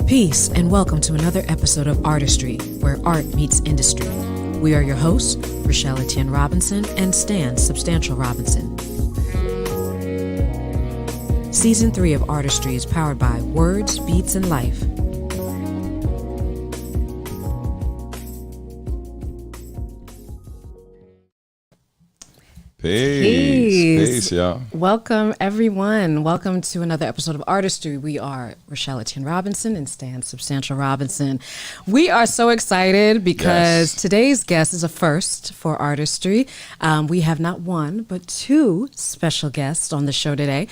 Peace and welcome to another episode of Artistry, where art meets industry. We are your hosts, Rochelle Etienne-Robinson and Stan Substantial Robinson. Season 3 of Artistry is powered by Words, Beats, and Life. Peace, y'all. Welcome, everyone. Welcome to another episode of Artistry. We are Rochelle Etienne-Robinson and Stan Substantial Robinson. We are so excited because today's guest is a first for Artistry. We have not one, but two special guests on the show today.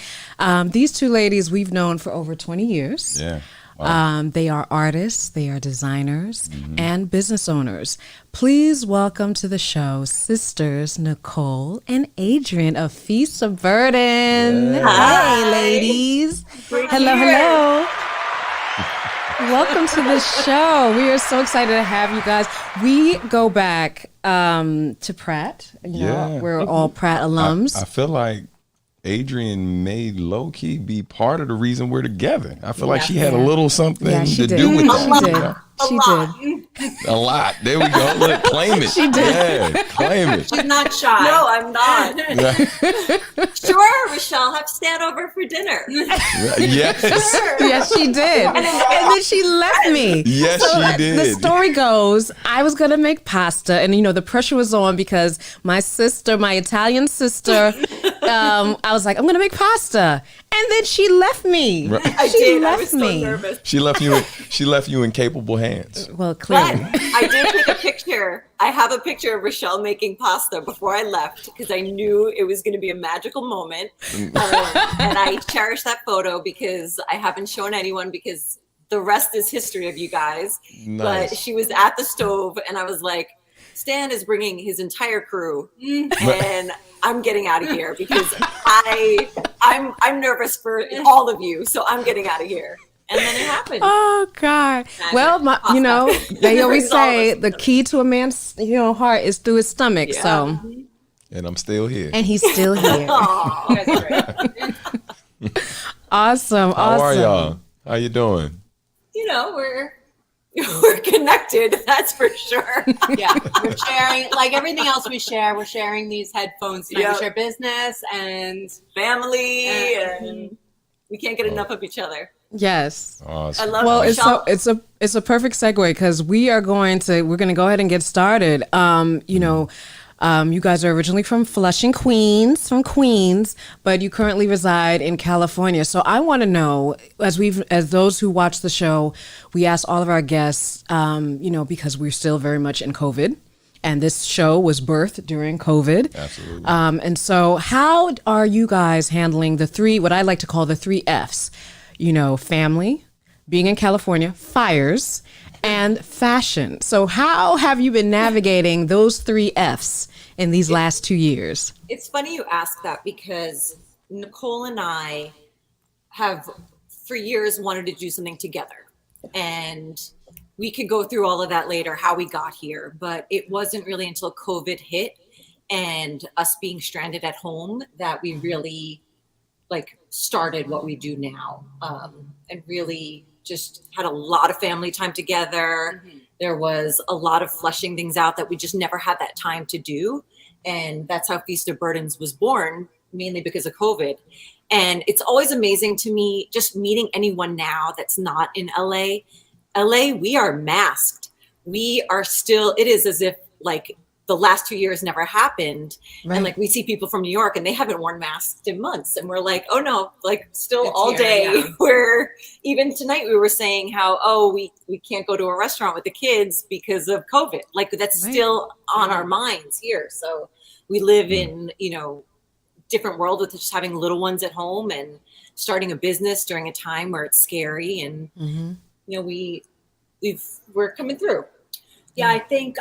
These two ladies we've known for over 20 years. Yeah. Wow. They are artists, they are designers, and business owners. Please welcome to the show sisters Nicole and Adrienne of Feast of Burden. Yeah. Hi, ladies. Hello. Welcome to the show. We are so excited to have you guys. We go back to Pratt. You know, we're all Pratt alums. I feel like Adrienne may low-key be part of the reason we're together. I feel like she had a little something to do with that. She did. A lot. There we go. Look, claim it. She did. Yeah, claim it. She's not shy. No, I'm not. Sure, Rochelle, have stand over for dinner. Yes. Yes, she did. And then she left me. Yes, she did. The story goes, I was going to make pasta, and, you know, the pressure was on because my sister, my Italian sister, I was like, I'm going to make pasta. And then she left me. Right. I did. I was left so me. nervous. She left you in capable hands. Well, But clearly. I did take a picture. I have a picture of Rochelle making pasta before I left because I knew it was going to be a magical moment. And I cherish that photo because I haven't shown anyone because the rest is history of you guys. Nice. But she was at the stove and I was like, Stan is bringing his entire crew and I'm getting out of here because I'm nervous for all of you. So I'm getting out of here. And then it happened. Oh God! Well, you know, they always say the key to a man's, heart is through his stomach. Yeah. So, And I'm still here. and he's still here. Aw, that's great. Awesome! How are y'all? How you doing? You know, we're connected. That's for sure. Yeah, we're sharing, like everything else we share, we're sharing these headphones tonight. Yep. We share business and Family, and we can't get enough of each other. Yes. Awesome. I love Well, Rochelle. it's a perfect segue because we're going to go ahead and get started. You guys are originally from Flushing, Queens, but you currently reside in California. So I want to know, as those who watch the show, we ask all of our guests, because we're still very much in COVID, and this show was birthed during COVID. Absolutely. And so, how are you guys handling what I like to call the 3 Fs? Family, being in California, fires, and fashion. So how have you been navigating those 3 Fs in these last 2 years? It's funny you ask that because Nicole and I have for years wanted to do something together. And we could go through all of that later, how we got here. But it wasn't really until COVID hit and us being stranded at home that we really started what we do now, and really just had a lot of family time together. There was a lot of fleshing things out that we just never had that time to do. And that's how Feast of Burdens was born, mainly because of COVID. And it's always amazing to me just meeting anyone now that's not in LA. LA, we are masked. We are still, it is as if the last 2 years never happened. Right. And we see people from New York and they haven't worn masks in months. And we're like, oh no, still It's all here, day. yeah. Where even tonight we were saying how, we can't go to a restaurant with the kids because of COVID. That's Right. still on our minds here. So we live in, different world with just having little ones at home and starting a business during a time where it's scary. And, we're coming through. yeah, I think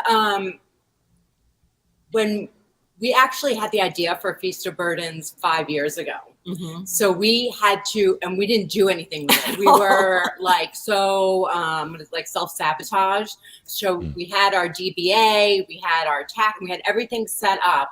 when we actually had the idea for Feast of Burdens 5 years ago. So we had to, and we didn't do anything with it. We were self-sabotage. So we had our DBA, we had our TAC, we had everything set up.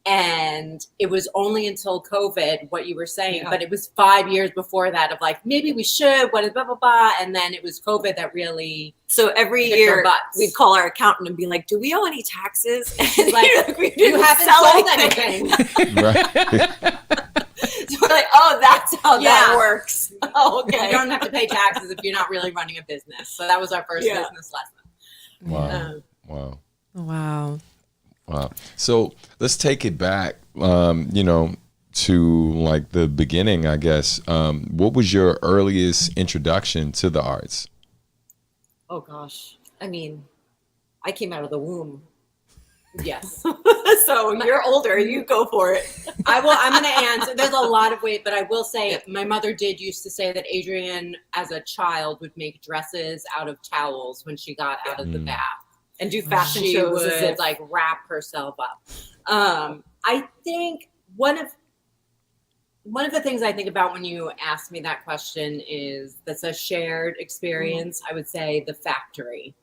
And it was only until COVID, what you were saying, but it was 5 years before that of like, maybe we should, what is blah, blah, blah. And then it was COVID that really. So every year we'd call our accountant and be like, do we owe any taxes? And like, you haven't sold anything. Right. So we're like, oh, that's how that works. Oh, okay. You don't have to pay taxes if you're not really running a business. So that was our first business lesson. Wow. Wow. Wow. Wow. So let's take it back, to like the beginning, I guess. What was your earliest introduction to the arts? Oh, gosh. I mean, I came out of the womb. Yes. So you're older. You go for it. I'm going to answer. There's a lot of weight, but I will say my mother used to say that Adrienne, as a child, would make dresses out of towels when she got out of the bath. And do fashion she shows would as if like wrap herself up. I think one of the things I think about when you ask me that question is that's a shared experience. I would say the factory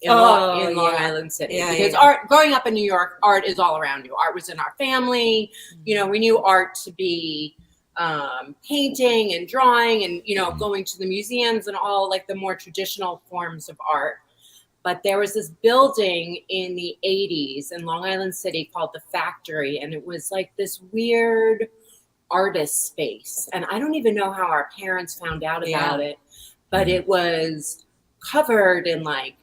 in Long Island City, because art. Growing up in New York, art is all around you. Art was in our family. We knew art to be painting and drawing, and going to the museums and all like the more traditional forms of art. But there was this building in the 80s in Long Island City called the Factory. And it was like this weird artist space. And I don't even know how our parents found out about it, but it was covered in like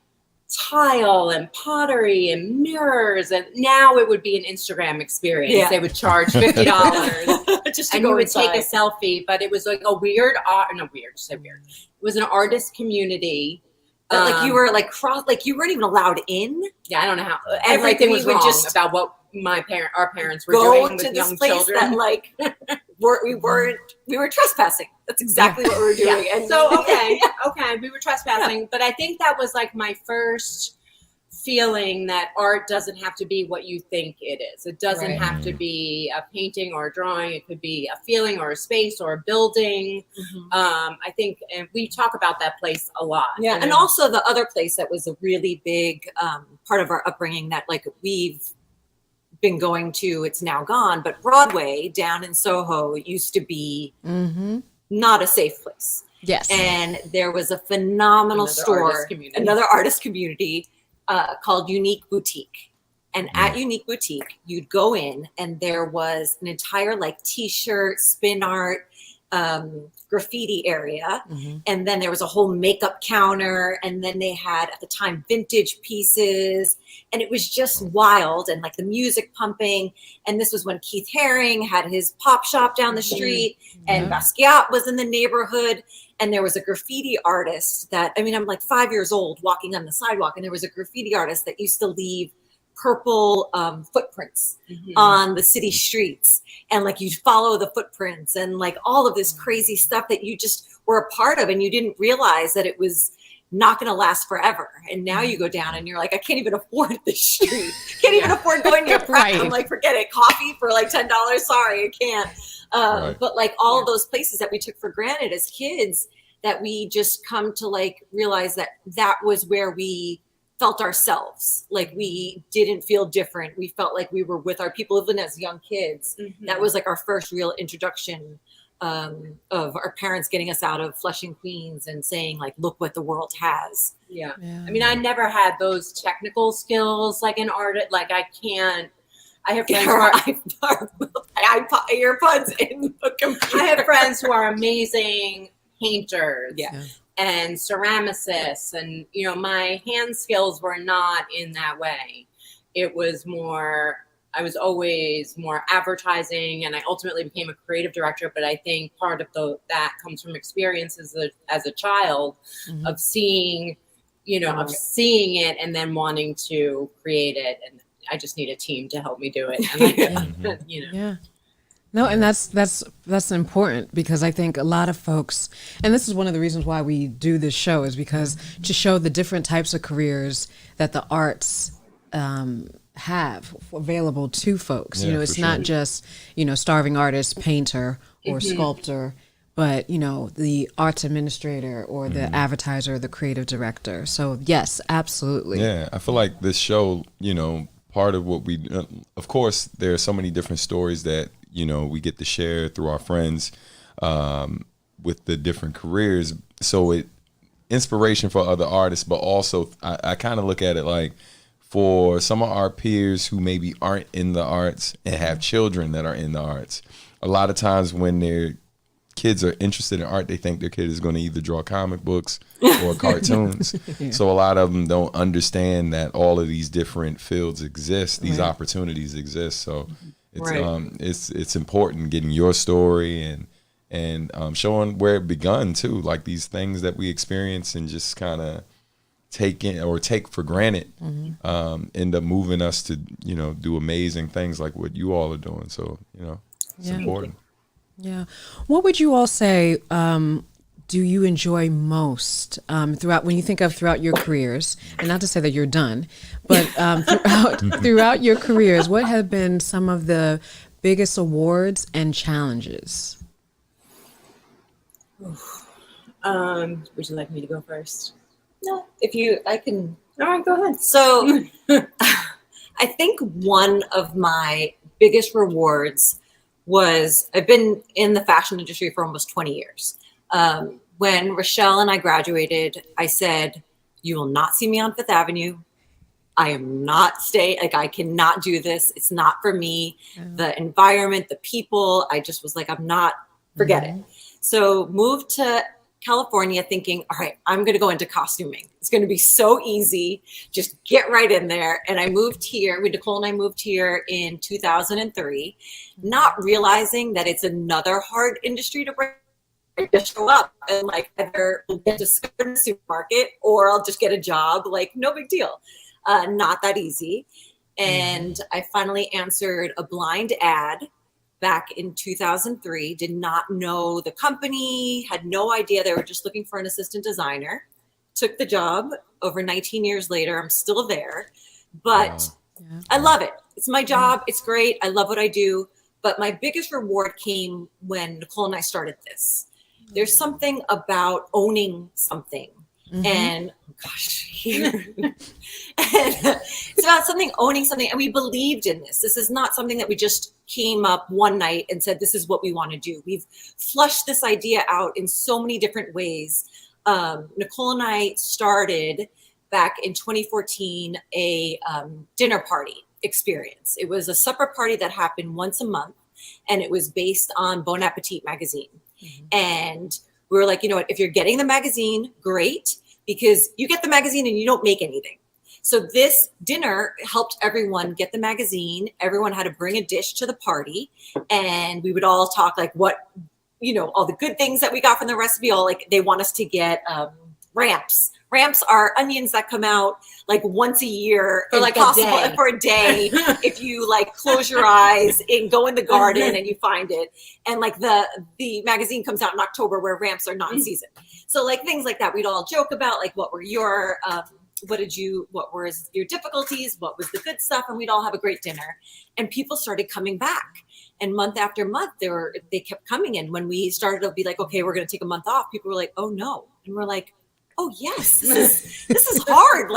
tile and pottery and mirrors. And now it would be an Instagram experience. Yeah. They would charge $50 just to and go you would inside. take a selfie. But it was like a weird art. No, weird. It was an artist community. Like you were like you weren't even allowed in. Yeah, I don't know how. Everything was wrong just about what our parents were doing with young children. That, like we were trespassing. That's exactly what we were doing. Yeah. And so okay, we were trespassing. But I think that was like my first feeling that art doesn't have to be what you think it is. It doesn't have to be a painting or a drawing. It could be a feeling or a space or a building. I think, and we talk about that place a lot. Yeah, and also the other place that was a really big part of our upbringing that like we've been going to, it's now gone, but Broadway down in Soho used to be not a safe place. Yes. And there was a phenomenal another artist community called Unique Boutique. And at Unique Boutique, you'd go in and there was an entire like t-shirt, spin art, graffiti area. And then there was a whole makeup counter. And then they had at the time vintage pieces. And it was just wild and like the music pumping. And this was when Keith Haring had his pop shop down the street and Basquiat was in the neighborhood. And there was a graffiti artist I'm like 5 years old walking on the sidewalk. And there was a graffiti artist that used to leave purple footprints on the city streets. And like you'd follow the footprints and like all of this crazy stuff that you just were a part of. And you didn't realize that it was not going to last forever. And now you go down and you're like, I can't even afford this street. Can't even afford going to a prep. I'm like, forget it. Coffee for like $10. Sorry, I can't. But like all of those places that we took for granted as kids that we just come to like realize that was where we felt ourselves. Like we didn't feel different. We felt like we were with our people, even as young kids. That was like our first real introduction of our parents getting us out of Flushing, Queens and saying like, look what the world has. Yeah. I mean, I never had those technical skills like in art. Like I have friends who are earbuds in the computer. I have friends who are amazing painters. Yeah. And ceramicists, and my hand skills were not in that way. It was more, I was always more advertising, and I ultimately became a creative director. But I think part of that comes from experiences as a child of seeing, of seeing it and then wanting to create it. And I just need a team to help me do it. And No, and that's important because I think a lot of folks, and this is one of the reasons why we do this show, is because to show the different types of careers that the arts have available to folks. It's not just, starving artist, painter, or sculptor, but, the arts administrator or the advertiser, the creative director. So yes, absolutely. Yeah, I feel like this show, part of what we, of course, there are so many different stories that, we get to share through our friends with the different careers. So it inspiration for other artists, but also I kind of look at it like for some of our peers who maybe aren't in the arts and have children that are in the arts. A lot of times when their kids are interested in art, they think their kid is going to either draw comic books or cartoons. Yeah. So a lot of them don't understand that all of these different fields exist, these opportunities exist. So it's important getting your story and showing where it begun too, like these things that we experience and just kind of take for granted, end up moving us to, do amazing things like what you all are doing. So, it's important. Yeah. What would you all say do you enjoy most when you think of throughout your careers? And not to say that you're done, but throughout your careers, what have been some of the biggest awards and challenges? Would you like me to go first? No, I can. All right, go ahead. So I think one of my biggest rewards was I've been in the fashion industry for almost 20 years. When Rochelle and I graduated, I said, you will not see me on Fifth Avenue. I am not I cannot do this. It's not for me. The environment, the people, I just was like, forget it. So moved to California thinking, all right, I'm going to go into costuming. It's going to be so easy. Just get right in there. And I moved here. Nicole and I moved here in 2003, not realizing that it's another hard industry to break. Just show up and either get discovered in the supermarket or I'll just get a job. No big deal. Not that easy. And I finally answered a blind ad back in 2003, did not know the company, had no idea. They were just looking for an assistant designer. Took the job. Over 19 years later, I'm still there. But I love it. It's my job. It's great. I love what I do. But my biggest reward came when Nicole and I started this. There's something about owning something. And it's about owning something. And we believed in this. This is not something that we just came up one night and said, this is what we want to do. We've flushed this idea out in so many different ways. Nicole and I started back in 2014, a dinner party experience. It was a supper party that happened once a month, and it was based on Bon Appetit magazine. And we were like, you know what, if you're getting the magazine, great, because you get the magazine and you don't make anything. So this dinner helped everyone get the magazine. Everyone had to bring a dish to the party, and we would all talk what, all the good things that we got from the recipe. They want us to get ramps. Ramps are onions that come out once a year or possible for a day. If you close your eyes and go in the garden and you find it. And the magazine comes out in October where ramps are not in season. So things like that, we'd all joke about what were your, what were your difficulties? What was the good stuff? And we'd all have a great dinner, and people started coming back. And month after month, they kept coming in. When we started to be okay, we're going to take a month off, people were like, oh no. And we're like, oh yes, this is hard.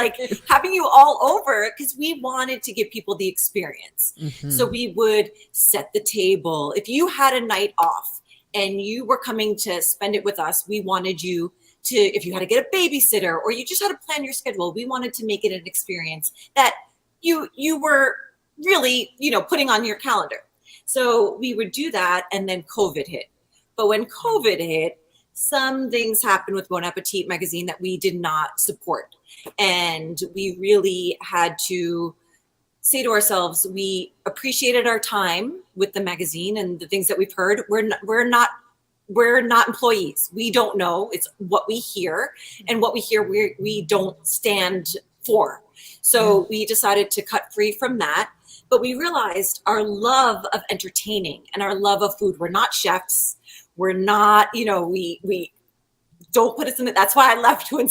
Having you all over, because we wanted to give people the experience. So we would set the table. If you had a night off and you were coming to spend it with us, we wanted you to, if you had to get a babysitter or you just had to plan your schedule, we wanted to make it an experience that you were really, putting on your calendar. So we would do that, and then COVID hit. But when COVID hit, some things happened with Bon Appetit magazine that we did not support. And we really had to say to ourselves, we appreciated our time with the magazine and the things that we've heard. We're not employees. We don't know. It's what we hear, and what we hear, we don't stand for. So we decided to cut free from that. But we realized our love of entertaining and our love of food. We're not chefs. We're not, we don't put us in it. That's why I left when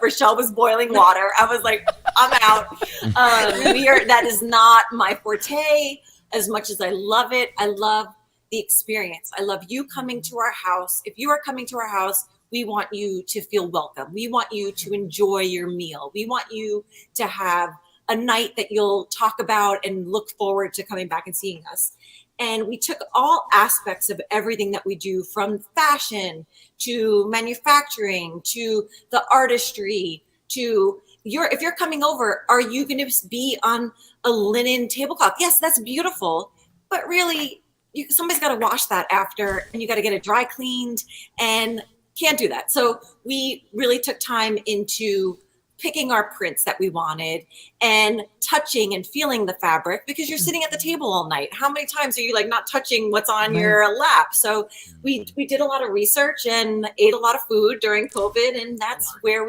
Rochelle was boiling water. I was like, I'm out. That is not my forte. As much as I love it, I love the experience. I love you coming to our house. If you are coming to our house, we want you to feel welcome. We want you to enjoy your meal. We want you to have a night that you'll talk about and look forward to coming back and seeing us. And we took all aspects of everything that we do, from fashion to manufacturing to the artistry to if you're coming over, are you going to be on a linen tablecloth? Yes, that's beautiful, but really somebody's got to wash that after, and you got to get it dry cleaned, and can't do that. So we really took time into picking our prints that we wanted and touching and feeling the fabric, because you're sitting at the table all night. How many times are you like not touching what's on your lap? So we did a lot of research and ate a lot of food during COVID, and that's where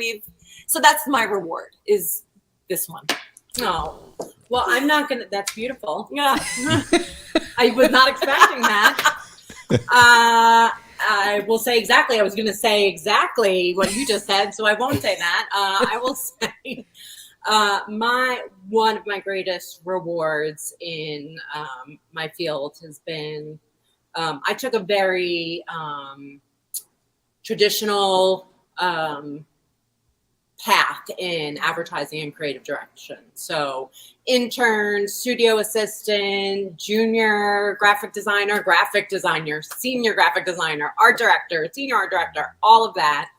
so that's my reward, is this one. Oh, well, I'm not going to, that's beautiful. Yeah. I was not expecting that. I will say exactly. I was going to say exactly what you just said, so I won't say that. I will say one of my greatest rewards in my field has been I took a very traditional path in advertising and creative direction. So intern, studio assistant, junior graphic designer, senior graphic designer, art director, senior art director, all of that.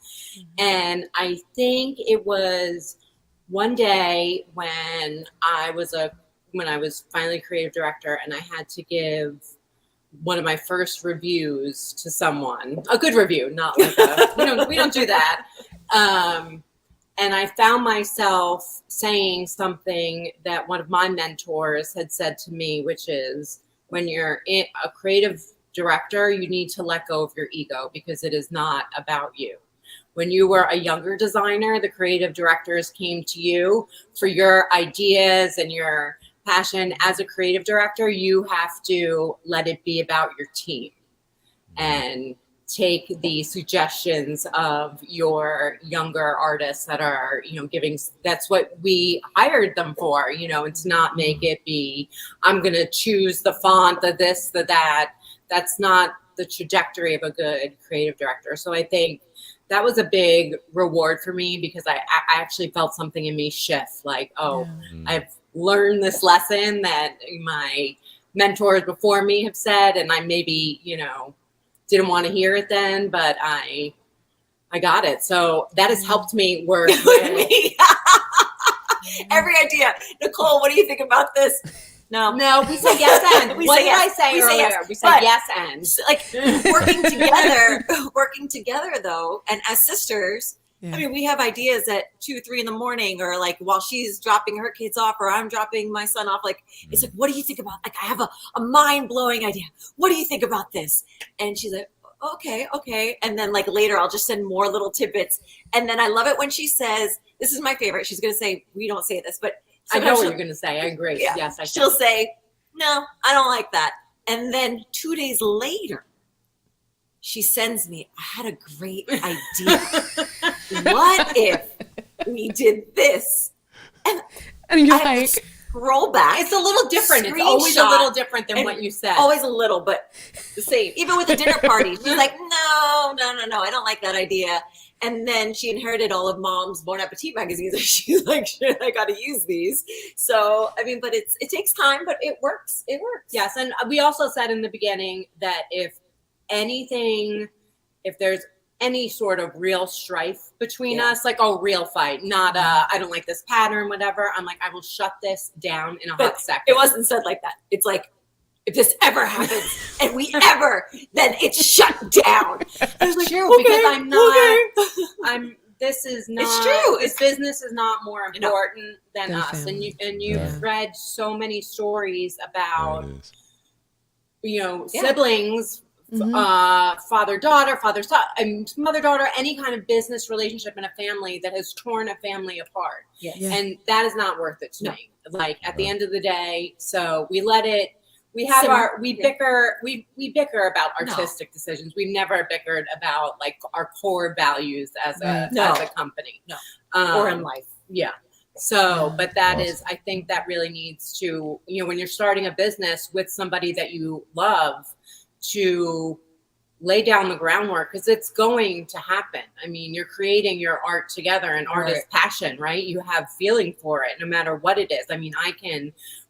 And I think it was one day when I was finally creative director, and I had to give one of my first reviews to someone, a good review, not like we don't do that. And I found myself saying something that one of my mentors had said to me, which is, when you're a creative director, you need to let go of your ego, because it is not about you. When you were a younger designer, the creative directors came to you for your ideas and your passion. As a creative director, you have to let it be about your team and take the suggestions of your younger artists that are, giving. That's what we hired them for, and to not make it be, I'm going to choose the font, the this, the that. That's not the trajectory of a good creative director. So I think that was a big reward for me, because I actually felt something in me shift, like, I've learned this lesson that my mentors before me have said, and I maybe, didn't want to hear it then, but I got it. So that has helped me work with me. Every idea. Nicole, what do you think about this? No, we said yes and. What did I say earlier? Yes. We said yes and. Like working together though, and as sisters, I mean, we have ideas at 2-3 in the morning, or like while she's dropping her kids off, or I'm dropping my son off. Like, it's like, what do you think about? Like, I have a mind blowing idea. What do you think about this? And she's like, okay. And then like later, I'll just send more little tidbits. And then I love it when she says, "This is my favorite." She's gonna say, "We don't say this," but I know what you're gonna say. I agree. Yeah. Yes, she'll say, "No, I don't like that." And then 2 days later, she sends me, "I had a great idea. What if we did this?" And you're I like, scroll back. It's a little different. It's always a little different than what you said. Always a little, but the same. Even with the dinner party, she's like, no, I don't like that idea. And then she inherited all of Mom's Bon Appetit magazines. She's like, shit, I got to use these. So, I mean, but it takes time, but it works. It works. Yes. And we also said in the beginning that if there's any sort of real strife between us, like, real fight, not I don't like this pattern, whatever. I'm like, I will shut this down in a hot second. It wasn't said like that. It's like, if this ever happens and then it's shut down. It's like, true, because this is not, it's true. This business is not more important than us. Family. And you've read so many stories about, siblings, father-daughter, father-son, mother-daughter, any kind of business relationship in a family that has torn a family apart. Yes. Yeah. And that is not worth it to me. Like, at the end of the day, so we let it. We bicker about artistic decisions. We've never bickered about like our core values as a company. No. Or in life. Yeah. So, but that is, I think that really needs to, when you're starting a business with somebody that you love, to lay down the groundwork, because it's going to happen. I mean, you're creating your art together, and art is passion, right? You have feeling for it no matter what it is. I mean,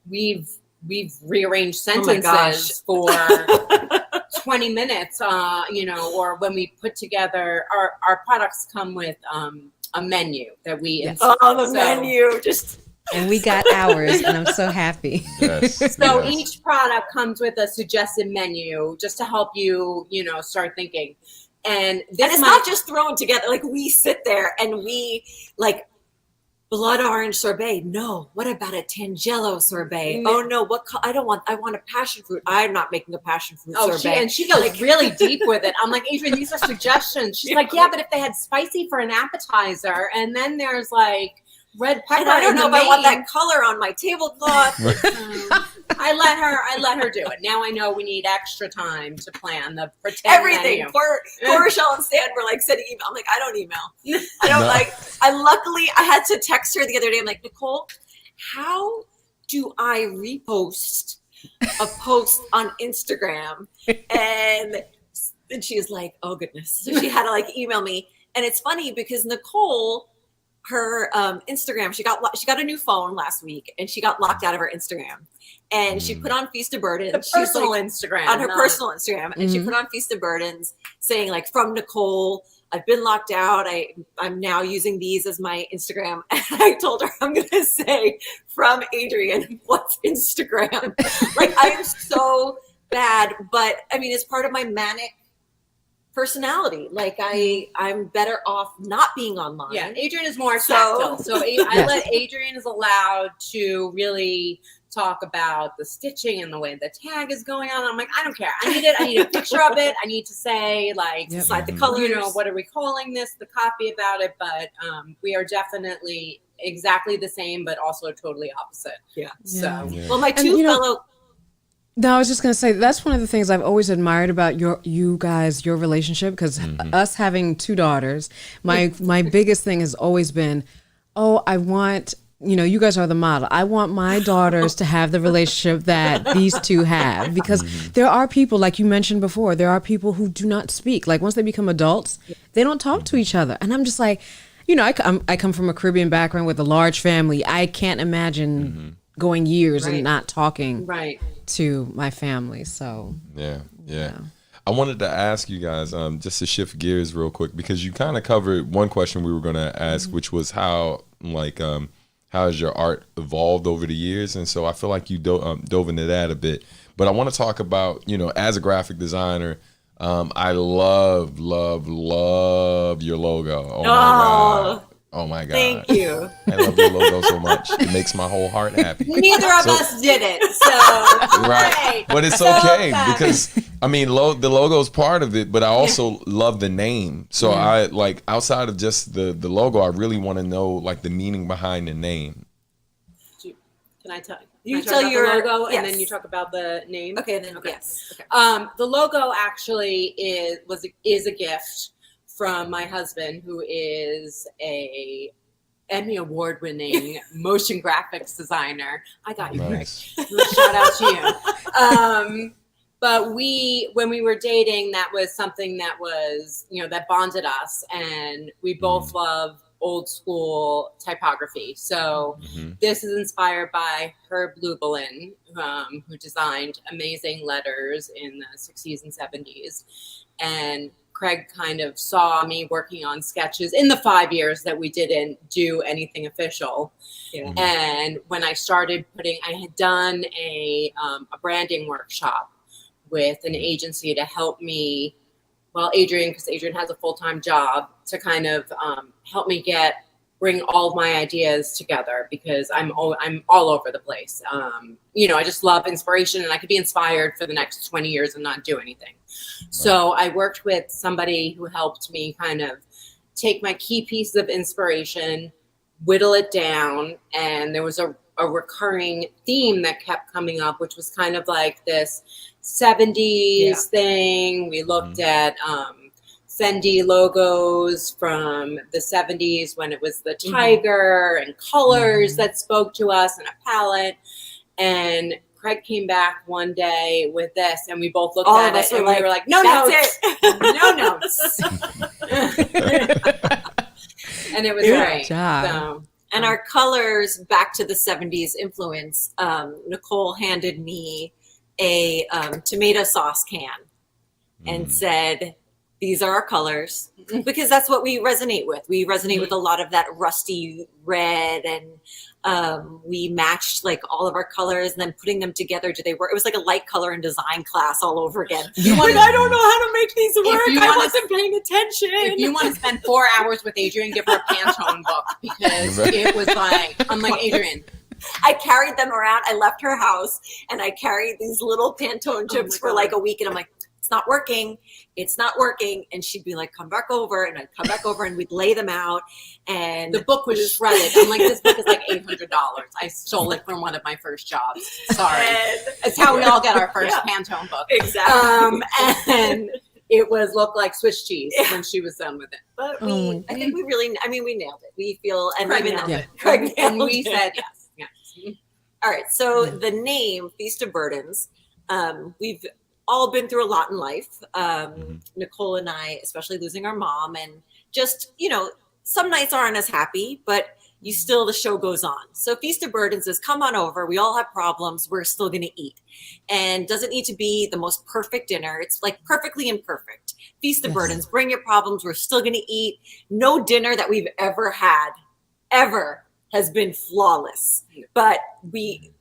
we've rearranged sentences for 20 minutes, or when we put together our products come with a menu that we menu and we got ours, and I'm so happy. Yes. So each product comes with a suggested menu just to help you, start thinking. And it's not just thrown together. Like, we sit there and we like blood orange sorbet. No, what about a Tangelo sorbet? Oh no, I want a passion fruit. I'm not making a passion fruit sorbet. She goes really deep with it. I'm like, Adrienne, these are suggestions. She's like, yeah, but if they had spicy for an appetizer, and then there's like red pepper. And I don't know if I want that color on my tablecloth. I let her do it. Now I know we need extra time to plan the pretend everything. menu. Poor Rochelle and Stan were like sending email. I'm like, I don't email. I don't luckily I had to text her the other day. I'm like, Nicole, how do I repost a post on Instagram? And she's like, oh goodness. So she had to email me. And it's funny because Nicole, her Instagram, she got a new phone last week, and she got locked out of her Instagram, and she put on Feast of Burdens, Instagram, on her personal Instagram, and she put on Feast of Burdens, saying from Nicole, I've been locked out. I'm now using these as my Instagram. And I told her, I'm going to say, from Adrienne, what's Instagram? I am so bad, but I mean, it's part of my manic personality. I'm better off not being online. Yeah, Adrienne is more tactile. So I let Adrienne is allowed to really talk about the stitching and the way the tag is going on. I'm like, I don't care. I need a picture of it. I need to say decide the colors. What are we calling this? The copy about it. But we are definitely exactly the same, but also totally opposite. Yeah. So well, my two fellow. No, I was just going to say, that's one of the things I've always admired about your relationship, because us having two daughters, my biggest thing has always been, I want, you guys are the model. I want my daughters to have the relationship that these two have, because there are people, like you mentioned before, there are people who do not speak. Like, once they become adults, they don't talk to each other. And I'm just like, I come from a Caribbean background with a large family. I can't imagine going years and not talking to my family. So yeah. I wanted to ask you guys just to shift gears real quick, because you kind of covered one question we were going to ask, which was how has your art evolved over the years? And so I feel like you dove into that a bit, but I want to talk about, as a graphic designer, I love your logo. Oh my God. Thank you. I love your logo so much. It makes my whole heart happy. Neither of us did it. So right. But it's okay, because I mean, the logo is part of it, but I also love the name. So I outside of just the logo, I really want to know the meaning behind the name. Can I tell you? Tell your logo, and then you talk about the name. Okay. Then yes. Okay. The logo actually is a gift from my husband, who is a Emmy award-winning motion graphics designer. I got you, nice. Greg. Shout out to you. But when we were dating, that was something that was, that bonded us, and we both love old school typography. So this is inspired by Herb Lubalin, who designed amazing letters in the 60s and 70s. And Craig kind of saw me working on sketches in the 5 years that we didn't do anything official. Yeah. And when I started I had done a branding workshop with an agency to help me, because Adrienne has a full-time job, to kind of help me bring all of my ideas together, because I'm all over the place. I just love inspiration, and I could be inspired for the next 20 years and not do anything. Right. So I worked with somebody who helped me kind of take my key pieces of inspiration, whittle it down, and there was a recurring theme that kept coming up, which was kind of like this 70s thing. We looked at Fendi logos from the 70s when it was the tiger and colors that spoke to us, and a palette. And Craig came back one day with this, and we both looked All at of us it, and were we were like, no that's notes. it. No notes. And it was Good great. job. So, And our colors, back to the 70s influence, Nicole handed me a tomato sauce can and said, these are our colors, because that's what we resonate with. We resonate with a lot of that rusty red, and we matched like all of our colors, and then putting them together, do they work? It was like a light color and design class all over again. Like, I don't know how to make these work. I wasn't paying attention. if you want to spend 4 hours with Adrienne, give her a Pantone book, because it was like, I'm like, Adrienne. I carried them around. I left her house and I carried these little Pantone chips for like a week, and I'm like, it's not working. It's not working. And she'd be like, come back over. And I'd come back over and we'd lay them out. And The book was shredded. I'm like, this book is like $800. I stole it from one of my first jobs. Sorry. It's how we all get our first Pantone book. Exactly. And it was looked like Swiss cheese when she was done with it. But Oh I think we really, we nailed it. We feel, and Craig even nailed it. Craig And nailed we it. said yes. All right. So the name Feast of Burdens, we've all been through a lot in life. Nicole and I, especially losing our mom, and just, some nights aren't as happy, but the show goes on. So Feast of Burdens is, come on over. We all have problems. We're still going to eat. And doesn't need to be the most perfect dinner. It's like perfectly imperfect. Feast of Burdens, bring your problems. We're still going to eat. No dinner that we've ever had, ever, has been flawless, but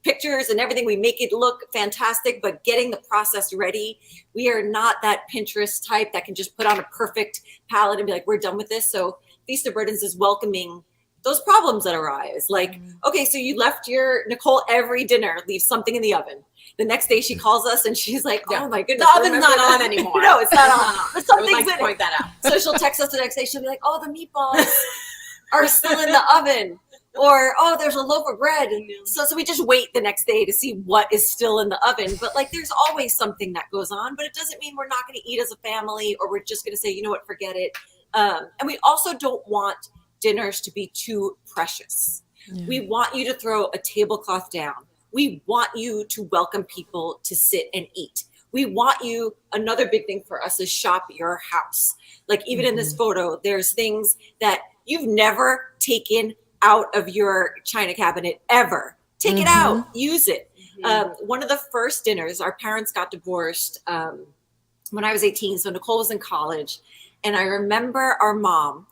pictures and everything, we make it look fantastic, but getting the process ready, we are not that Pinterest type that can just put on a perfect palette and be like, we're done with this. So Feast of Burdens is welcoming those problems that arise. Like, okay, so you left Nicole every dinner leaves something in the oven. The next day she calls us and she's like, oh my goodness. The oven's not on anymore. No, it's not on. But something's I would like to in point that out. it. So she'll text us the next day. She'll be like, oh, the meatballs are still in the oven. Or, oh, there's a loaf of bread. So we just wait the next day to see what is still in the oven. But like, there's always something that goes on, but it doesn't mean we're not going to eat as a family, or we're just going to say, you know what, forget it. And we also don't want dinners to be too precious. Yeah. We want you to throw a tablecloth down. We want you to welcome people to sit and eat. We want you, another big thing for us is shop your house. Like even in this photo, there's things that you've never taken out of your china cabinet ever. Take it out, use it. One of the first dinners, our parents got divorced when I was 18. So Nicole was in college. And I remember our mom,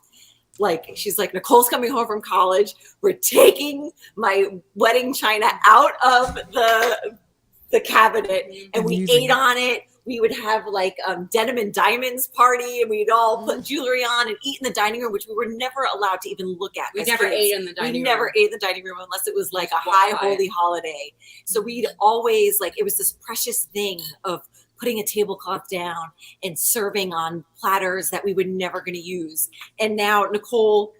she's like, Nicole's coming home from college. We're taking my wedding china out of the cabinet, and we ate on it. We would have denim and diamonds party, and we'd all put jewelry on and eat in the dining room, which we were never allowed to even look at. We never ate in the dining room. We never ate in the dining room unless it was like a high holy holiday. So we'd always it was this precious thing of putting a tablecloth down and serving on platters that we were never going to use. And now Nicole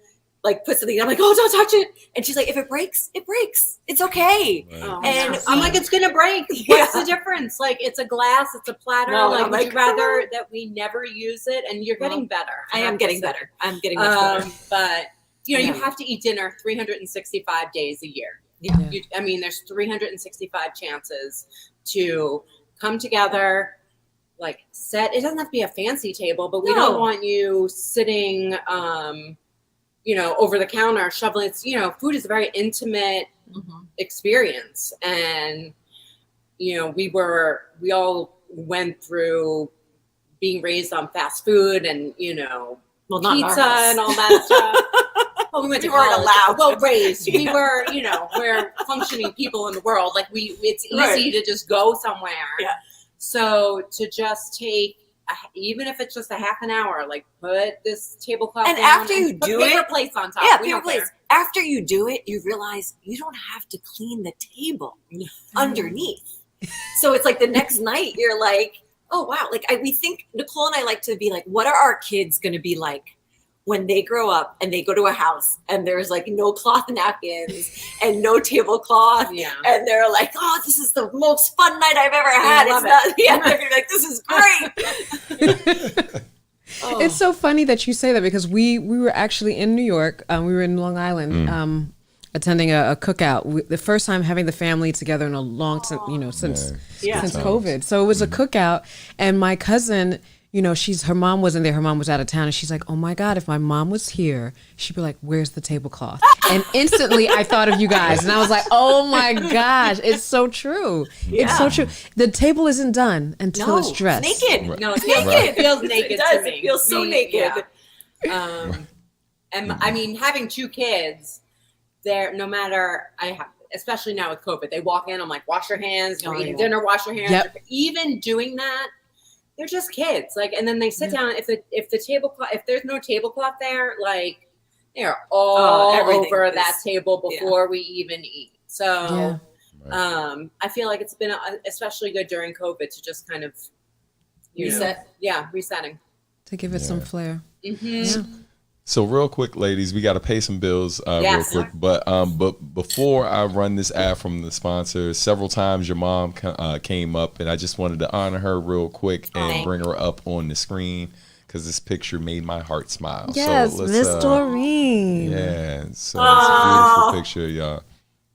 puts something, I'm like, oh, don't touch it. And she's like, if it breaks, it breaks. It's okay. Right. And I'm like, it's going to break. What's the difference? It's a glass, it's a platter. Would you rather that we never use it? And you're getting better. I am getting better. I'm getting much better. But, you have to eat dinner 365 days a year. Yeah. There's 365 chances to come together, set. It doesn't have to be a fancy table, but we don't want you sitting over the counter shoveling. It's, food is a very intimate experience. And, we all went through being raised on fast food and, pizza and all that stuff. Well, we went to college. Allowed. Well, raised. We were, we're functioning people in the world. It's easy to just go somewhere. Yeah. So to just take, even if it's just a half an hour, put this tablecloth and down after you and put do paper it, plates on top. Yeah, paper plates. After you do it, you realize you don't have to clean the table underneath. So it's the next night you're like, oh wow. We think Nicole and I like to be what are our kids going to be like when they grow up and they go to a house and there's no cloth napkins and no tablecloth. Yeah. And they're like, oh, this is the most fun night I've ever had. They're gonna be like, this is great. It's so funny that you say that, because we were actually in New York. We were in Long Island attending a cookout. The first time having the family together in a long time, since COVID. So it was a cookout, and my cousin, her mom wasn't there. Her mom was out of town, and she's like, "Oh my God, if my mom was here, she'd be like, where's the tablecloth?" And instantly, I thought of you guys, and I was like, "Oh my gosh, it's so true. It's so true. The table isn't done until it's dressed. Naked. Right. No, it's naked. It feels naked It does. to me. It feels so naked. Yeah. And I mean, having 2 kids, no matter especially now with COVID, they walk in, I'm like, wash your hands. You're eating dinner, wash your hands. Yep. Even doing that, they're just kids. Like, and then they sit down. If the tablecloth, if there's no tablecloth there, like they are all over that table before we even eat. So, I feel like it's been especially good during COVID to just kind of reset. Resetting To give it some flair. Mm-hmm. Yeah. So real quick, ladies, we got to pay some bills real quick. But before I run this ad from the sponsor, several times your mom came up, and I just wanted to honor her real quick and bring her up on the screen because this picture made my heart smile. Yes, so Miss Doreen. Yeah, so it's a beautiful picture, y'all.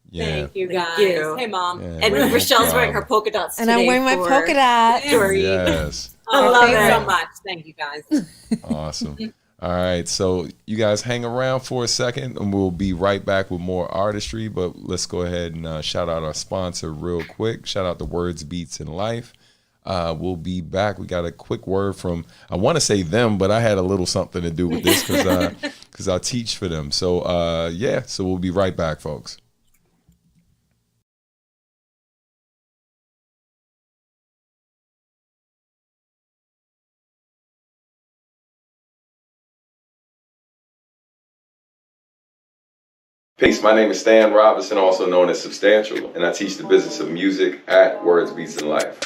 Yeah. Thank you, guys. Thank you. Hey, Mom. Yeah, And no Rochelle's wearing problem. her polka dots And I'm today wearing my for polka dot. Doreen. Yes. I love it. it so much. Thank you, guys. Awesome. All right, so you guys hang around for a second, and we'll be right back with more artistry. But let's go ahead and shout out our sponsor real quick. Shout out to Words, Beats, and Life. We'll be back. We got a quick word from, I want to say them, but I had a little something to do with this because I teach for them. So, so we'll be right back, folks. Peace, my name is Etienne-Robinson, also known as Substantial, and I teach the business of music at Words, Beats, and Life.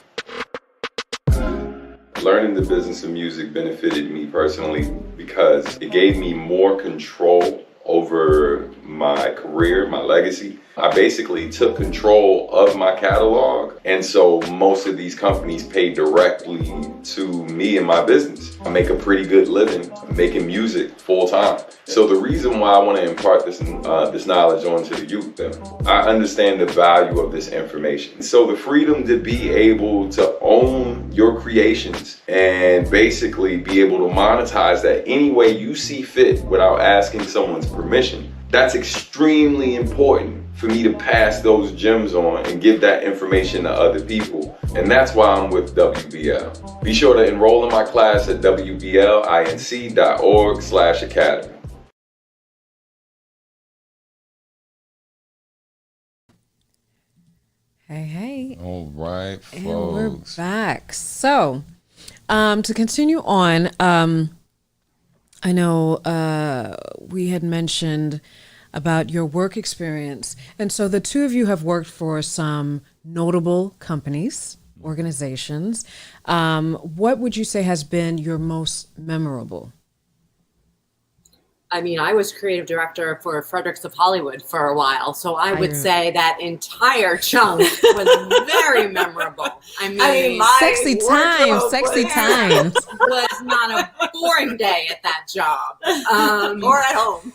Learning the business of music benefited me personally because it gave me more control over my career, my legacy. I basically took control of my catalog, and so most of these companies pay directly to me and my business. I make a pretty good living making music full time. So the reason why I want to impart this knowledge onto the youth, I understand the value of this information. So the freedom to be able to own your creations and basically be able to monetize that any way you see fit without asking someone's permission, that's extremely important for me to pass those gems on and give that information to other people. And that's why I'm with WBL. Be sure to enroll in my class at wblinc.org/academy. Hey. All right, folks. And we're back. So, to continue on, I know we had mentioned about your work experience. And so the two of you have worked for some notable companies, organizations. What would you say has been your most memorable? I mean, I was creative director for Fredericks of Hollywood for a while, so I would say that entire chunk was very memorable. I mean sexy times was not a boring day at that job, Or at home.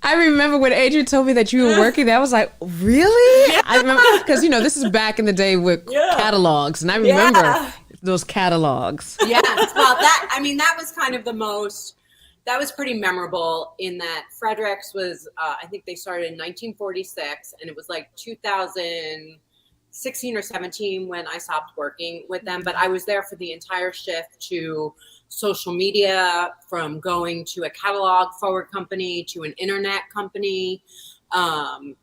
I remember when Adrienne told me that you were working there, I was like, really? I remember, because, this is back in the day with catalogs, and I remember those catalogs. Yes, well, that was kind of that was pretty memorable in that Fredericks was, I think they started in 1946, and it was like 2016 or 17 when I stopped working with them, but I was there for the entire shift to social media, from going to a catalog forward company to an internet company.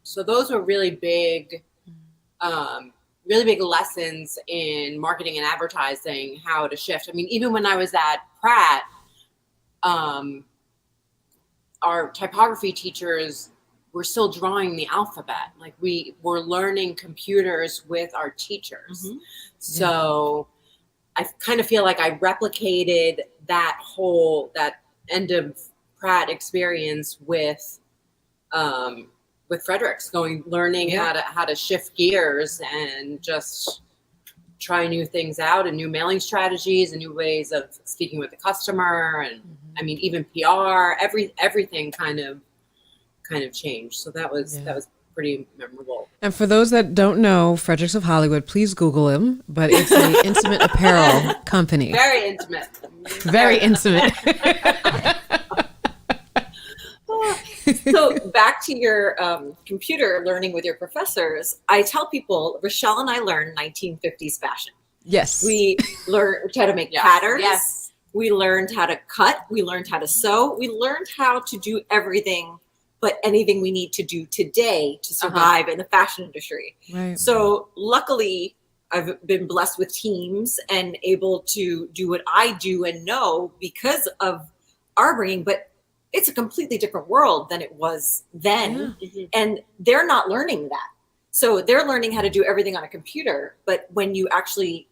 So those were really big lessons in marketing and advertising, how to shift. I mean, even when I was at Pratt, our typography teachers were still drawing the alphabet. Like, we were learning computers with our teachers. Mm-hmm. So I kind of feel like I replicated that end of Pratt experience with Fredericks, learning how to shift gears and just try new things out and new mailing strategies and new ways of speaking with the customer. And I mean, even PR, everything kind of changed. So that was pretty memorable. And for those that don't know Fredericks of Hollywood, please Google him. But it's an intimate apparel company. Very intimate. Very intimate. So back to your computer learning with your professors, I tell people, Rochelle and I learned 1950s fashion. Yes. We learned how to make patterns. Yes. We learned how to cut. We learned how to sew. We learned how to do everything but anything we need to do today to survive in the fashion industry. Right. So luckily, I've been blessed with teams and able to do what I do and know because of our bringing, but it's a completely different world than it was then. Mm-hmm. And they're not learning that. So they're learning how to do everything on a computer. But when you actually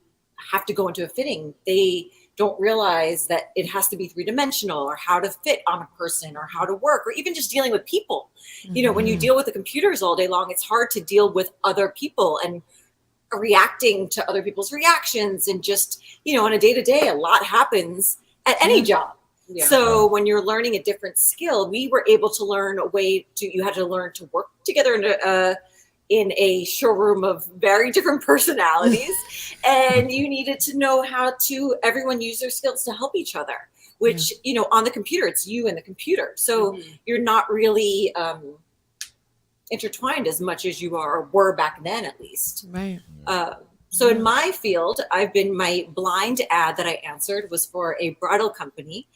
have to go into a fitting, they don't realize that it has to be 3-dimensional, or how to fit on a person, or how to work, or even just dealing with people. You know, when you deal with the computers all day long, it's hard to deal with other people and reacting to other people's reactions. And just, you know, on a day-to-day, a lot happens at any job. Yeah. So when you're learning a different skill, we were able to learn a way to, you had to learn to work together in a showroom of very different personalities. And you needed to know how to, everyone use their skills to help each other, which, you know, on the computer, it's you and the computer. So you're not really intertwined as much as you were back then, at least. Right. So in my field, my blind ad that I answered was for a bridal company.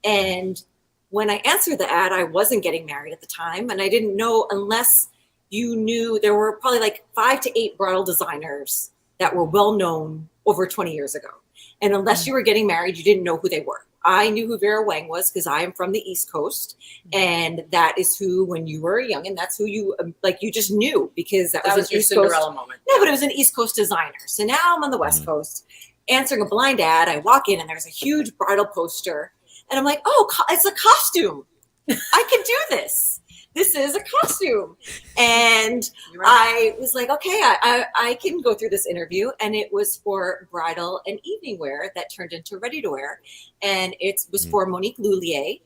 And when I answered the ad, I wasn't getting married at the time. And I didn't know, unless you knew, there were probably like 5 to 8 bridal designers that were well known over 20 years ago. And unless you were getting married, you didn't know who they were. I knew who Vera Wang was because I am from the East Coast. And that is who, when you were young, and that's who you, like, you just knew, because that was your an East Cinderella Coast moment. No, but it was an East Coast designer. So now I'm on the West Coast answering a blind ad. I walk in and there's a huge bridal poster. And I'm like, oh, it's a costume. I can do this. This is a costume. And I was like, okay, I can go through this interview. And it was for bridal and evening wear that turned into ready to wear. And it was for Monique Lhuillier.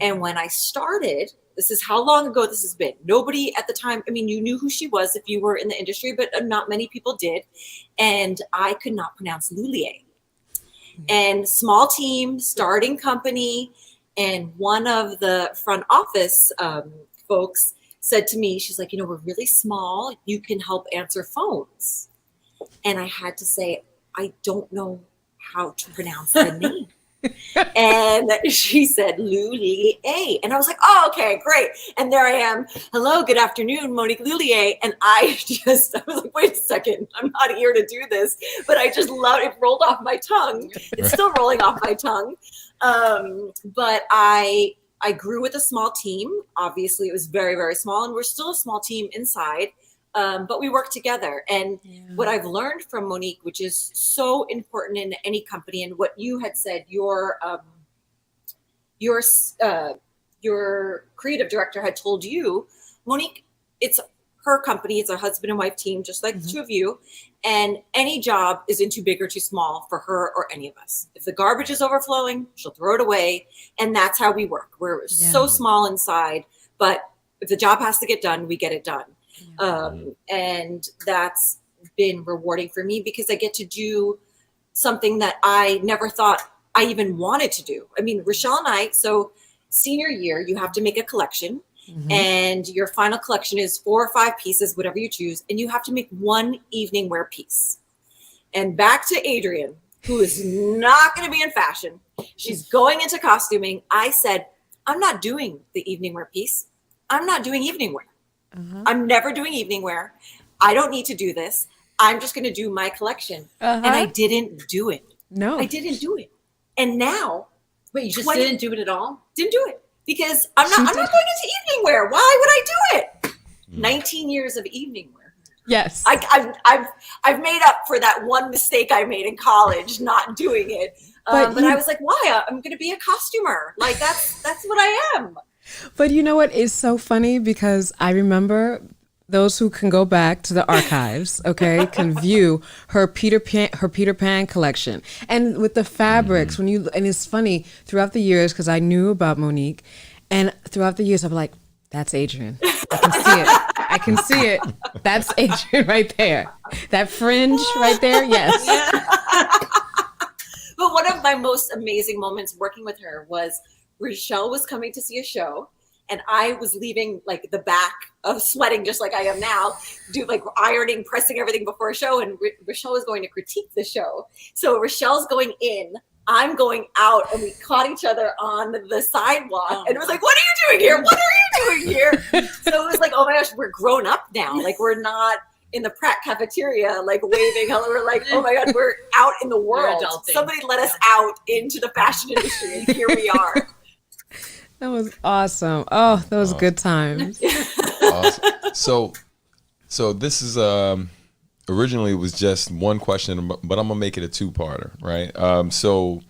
And when I started, this is how long ago this has been. Nobody at the time, I mean, you knew who she was if you were in the industry, but not many people did. And I could not pronounce Lhuillier. And small team, starting company. And one of the front office folks said to me, she's like, you know, we're really small. You can help answer phones. And I had to say, I don't know how to pronounce the name. And she said, Lhuillier. And I was like, oh, okay, great. And there I am. Hello, good afternoon, Monique Lhuillier. And I was like, wait a second, I'm not here to do this. But I just loved it. Rolled off my tongue. It's still rolling off my tongue. But I grew with a small team. Obviously, it was very, very small. And we're still a small team inside. But we work together. And what I've learned from Monique, which is so important in any company, and what you had said, your creative director had told you, Monique, it's her company. It's a husband and wife team, just like the two of you. And any job isn't too big or too small for her or any of us. If the garbage is overflowing, she'll throw it away. And that's how we work. We're so small inside, but if the job has to get done, we get it done. And that's been rewarding for me because I get to do something that I never thought I even wanted to do. I mean, Rochelle and I, so senior year, you have to make a collection and your final collection is 4 or 5 pieces, whatever you choose. And you have to make one evening wear piece. And back to Adrienne, who is not going to be in fashion. She's going into costuming. I said, I'm not doing the evening wear piece. I'm not doing evening wear. I'm never doing evening wear. I don't need to do this. I'm just going to do my collection. And I didn't do it. No. I didn't do it. And now, wait, you just didn't do it at all? Didn't do it because I'm not going into evening wear. Why would I do it? 19 years of evening wear. Yes. I've made up for that one mistake I made in college, not doing it. But I was like, why? I'm going to be a costumer. Like that's what I am. But you know what is so funny? Because I remember those who can go back to the archives, okay, can view her Peter Pan collection. And with the fabrics, and it's funny throughout the years, because I knew about Monique, and throughout the years I'm like, that's Adrienne. I can see it. I can see it. That's Adrienne right there. That fringe right there, yes. But one of my most amazing moments working with her was Rochelle was coming to see a show, and I was leaving like the back of sweating just like I am now, ironing, pressing everything before a show, and Rochelle was going to critique the show. So Rochelle's going in, I'm going out, and we caught each other on the sidewalk, and it was like, what are you doing here? What are you doing here? So it was like, oh my gosh, we're grown up now. Like, we're not in the Pratt cafeteria, like waving. We're like, oh my God, we're out in the world. Somebody let us out into the fashion industry, and here we are. That was awesome. Oh, that was good times. Awesome. So this is originally it was just one question, but I'm gonna make it a two-parter, right? So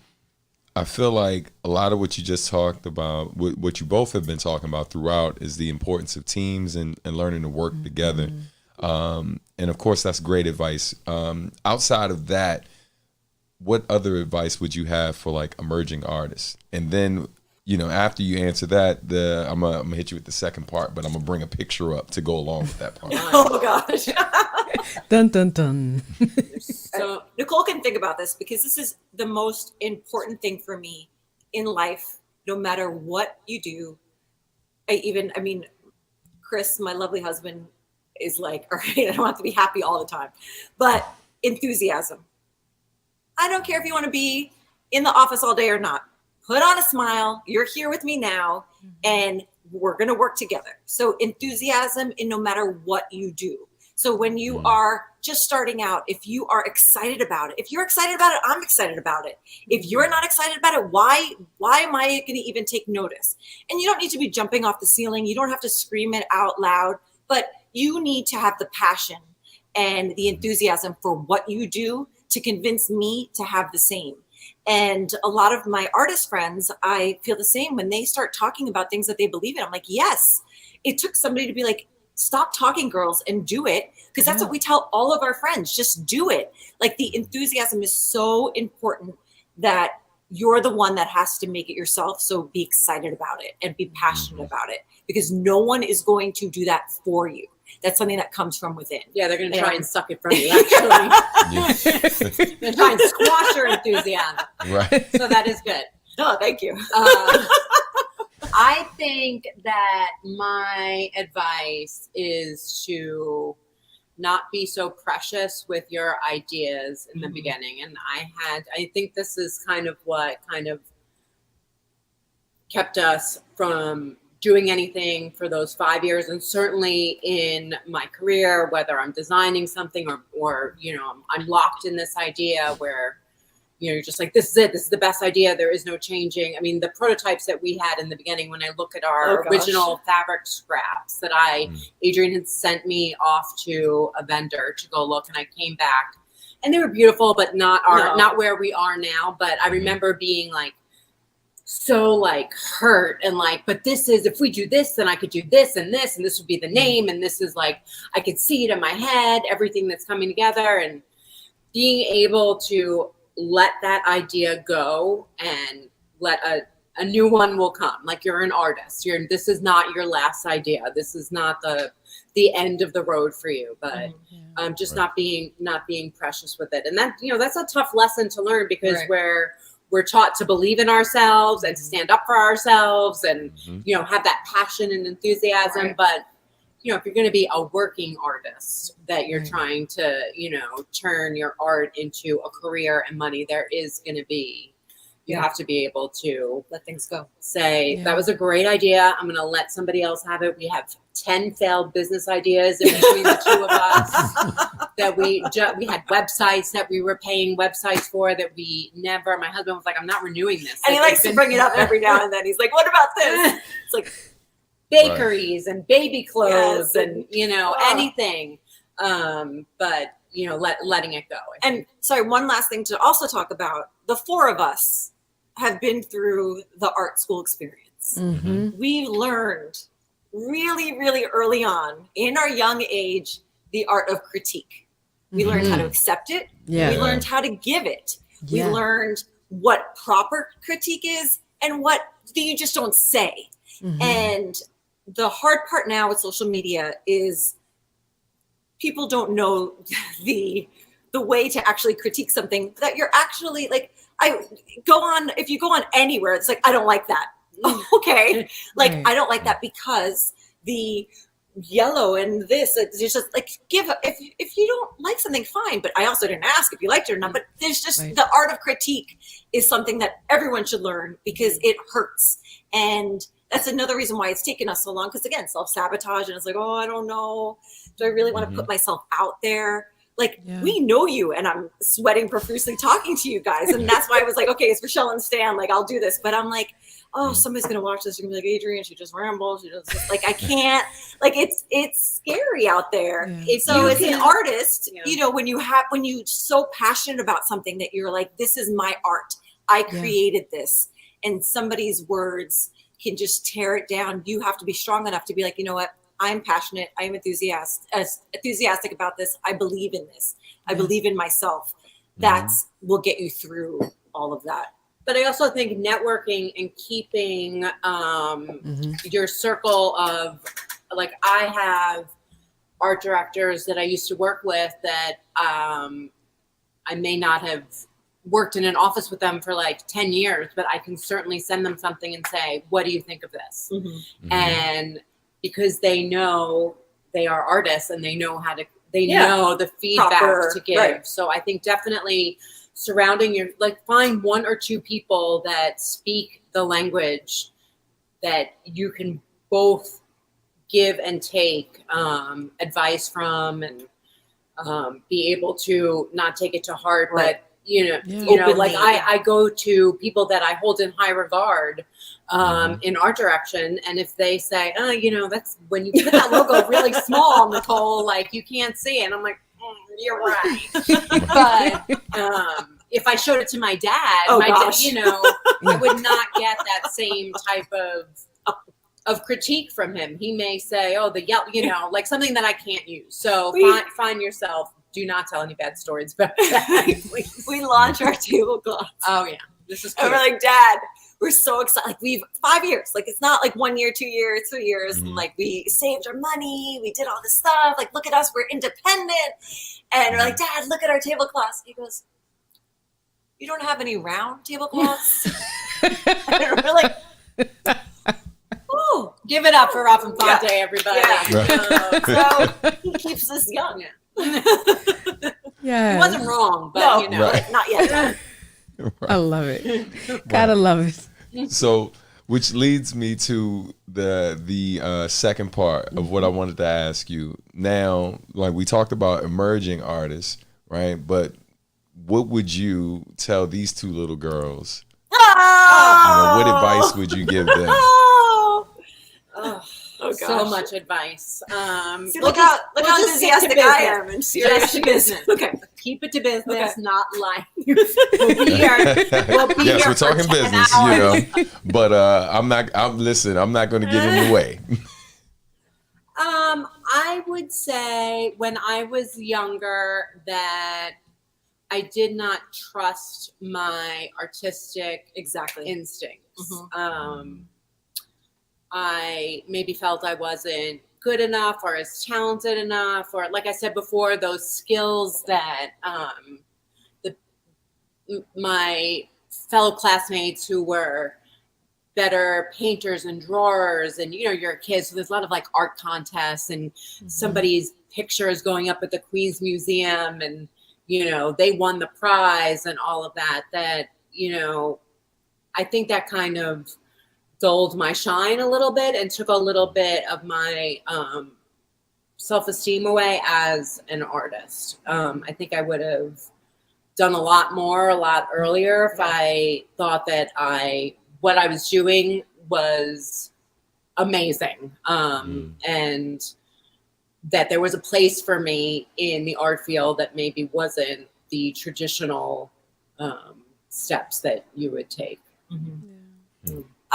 I feel like a lot of what you just talked about, what you both have been talking about throughout, is the importance of teams and learning to work together. And of course, that's great advice. Outside of that, what other advice would you have for like emerging artists? And then, after you answer that, I'm gonna hit you with the second part, but I'm gonna bring a picture up to go along with that part. Oh gosh. Dun dun dun. So Nicole can think about this, because this is the most important thing for me in life, no matter what you do. Chris, my lovely husband, is like, all right, I don't have to be happy all the time, but enthusiasm. I don't care if you want to be in the office all day or not. Put on a smile. You're here with me now, and we're going to work together. So enthusiasm in no matter what you do. So when you are just starting out, if you are excited about it, if you're excited about it, I'm excited about it. If you're not excited about it, why am I going to even take notice? And you don't need to be jumping off the ceiling. You don't have to scream it out loud, but you need to have the passion and the enthusiasm for what you do to convince me to have the same. And a lot of my artist friends, I feel the same when they start talking about things that they believe in. I'm like, yes, it took somebody to be like, stop talking, girls, and do it. Because that's what we tell all of our friends. Just do it. Like, the enthusiasm is so important that you're the one that has to make it yourself. So be excited about it and be passionate about it, because no one is going to do that for you. That's something that comes from within. Yeah, they're going to try and suck it from you, actually. They're trying to squash your enthusiasm. Right. So that is good. Oh, thank you. I think that my advice is to not be so precious with your ideas in the beginning. And I think this is kind of what kind of kept us from doing anything for those 5 years. And certainly in my career, whether I'm designing something or I'm locked in this idea where, you're just like, this is it. This is the best idea. There is no changing. I mean, the prototypes that we had in the beginning, when I look at our original fabric scraps that Adrienne had sent me off to a vendor to go look, and I came back and they were beautiful, but not where we are now. But I remember being like, so like hurt and like, but this is, if we do this, then I could do this and this would be the name. And this is like, I could see it in my head, everything that's coming together, and being able to let that idea go and let a new one will come. Like, you're an artist. This is not your last idea. This is not the end of the road for you, but just not being precious with it. And that, that's a tough lesson to learn, because we're taught to believe in ourselves and to stand up for ourselves and, have that passion and enthusiasm. Right. But, if you're going to be a working artist that you're trying to, turn your art into a career and money, there is going to be, you have to be able to let things go. Say, that was a great idea. I'm going to let somebody else have it. We have 10 failed business ideas in between the two of us that we had websites that we were paying websites for that we never, my husband was like, I'm not renewing this. And he likes to bring it up every now and then. He's like, what about this? It's like, bakeries and baby clothes and anything, but letting it go. And sorry, one last thing to also talk about: the four of us have been through the art school experience. We learned really, really early on in our young age, the art of critique. We learned how to accept it. Yeah. We learned how to give it. Yeah. We learned what proper critique is and what you just don't say. And the hard part now with social media is people don't know the way to actually critique something that you're actually like. If you go on anywhere, it's like, I don't like that. Okay. Like, Right. I don't like that because the yellow and this, it's just like, if you don't like something, fine. But I also didn't ask if you liked it or not. But there's just the art of critique is something that everyone should learn because it hurts. And that's another reason why it's taken us so long. Because again, self-sabotage. And it's like, oh, I don't know. Do I really want to put myself out there? Like, we know you, and I'm sweating profusely talking to you guys. And that's why I was like, okay, it's Rochelle and Stan. Like, I'll do this. But I'm like, oh, somebody's going to watch this. You're going to be like, Adrienne, she just rambles. She just, like, I can't. Like, it's scary out there. Yeah. So as an artist, you know, when you so passionate about something that you're like, this is my art. I created this. And somebody's words can just tear it down. You have to be strong enough to be like, you know what? I'm passionate. I am enthusiastic about this. I believe in this. I believe in myself. That's will get you through all of that. But I also think networking and keeping your circle of, like, I have art directors that I used to work with that I may not have worked in an office with them for like 10 years, but I can certainly send them something and say, what do you think of this? And because they know they are artists and they know how to, know the feedback to give. Right. So I think definitely surrounding your, like, find one or two people that speak the language that you can both give and take advice from, and be able to not take it to heart, but you know, like I go to people that I hold in high regard in art direction, and if they say, oh, you know, that's when you put that logo really small, Nicole, like you can't see it, and I'm like, you're right. But if I showed it to my dad, dad, you know, I would not get that same type of critique from him. He may say, oh, the yellow, you know, like something that I can't use. So find yourself. Do not tell any bad stories about that. We launch our tablecloths. Oh yeah, this is cool. And we're like, Dad, we're so excited. Like, we've 5 years. Like, it's not like 1 year, 2 years, 3 years. Like, we saved our money. We did all this stuff. Like, look at us. We're independent. And we're like, Dad, look at our tablecloths. He goes, you don't have any round tablecloths? And we're like, ooh. Give it up for Rob and Fonte, everybody. So he keeps us young. Yeah, he wasn't wrong, but you know, not yet. I love it. Gotta love it. So, which leads me to the second part of what I wanted to ask you. Now, like, we talked about emerging artists, right? But what would you tell these two little girls? You know, what advice would you give them? Oh gosh. So much advice. See, look how enthusiastic I am, and serious to business. Okay, keep it to business, not lying. We'll be here. Yes, we're talking business, you know. But I'm not going to get in the way. I would say when I was younger that I did not trust my artistic instincts. I maybe felt I wasn't good enough or as talented enough, or, like I said before, those skills that my fellow classmates who were better painters and drawers, and, you know, you're a kid, so there's a lot of like art contests, and somebody's picture is going up at the Queen's Museum, and, you know, they won the prize and all of that, you know, I think that kind of dulled my shine a little bit and took a little bit of my self-esteem away as an artist. I think I would have done a lot more a lot earlier if I thought that what I was doing was amazing, and that there was a place for me in the art field that maybe wasn't the traditional steps that you would take.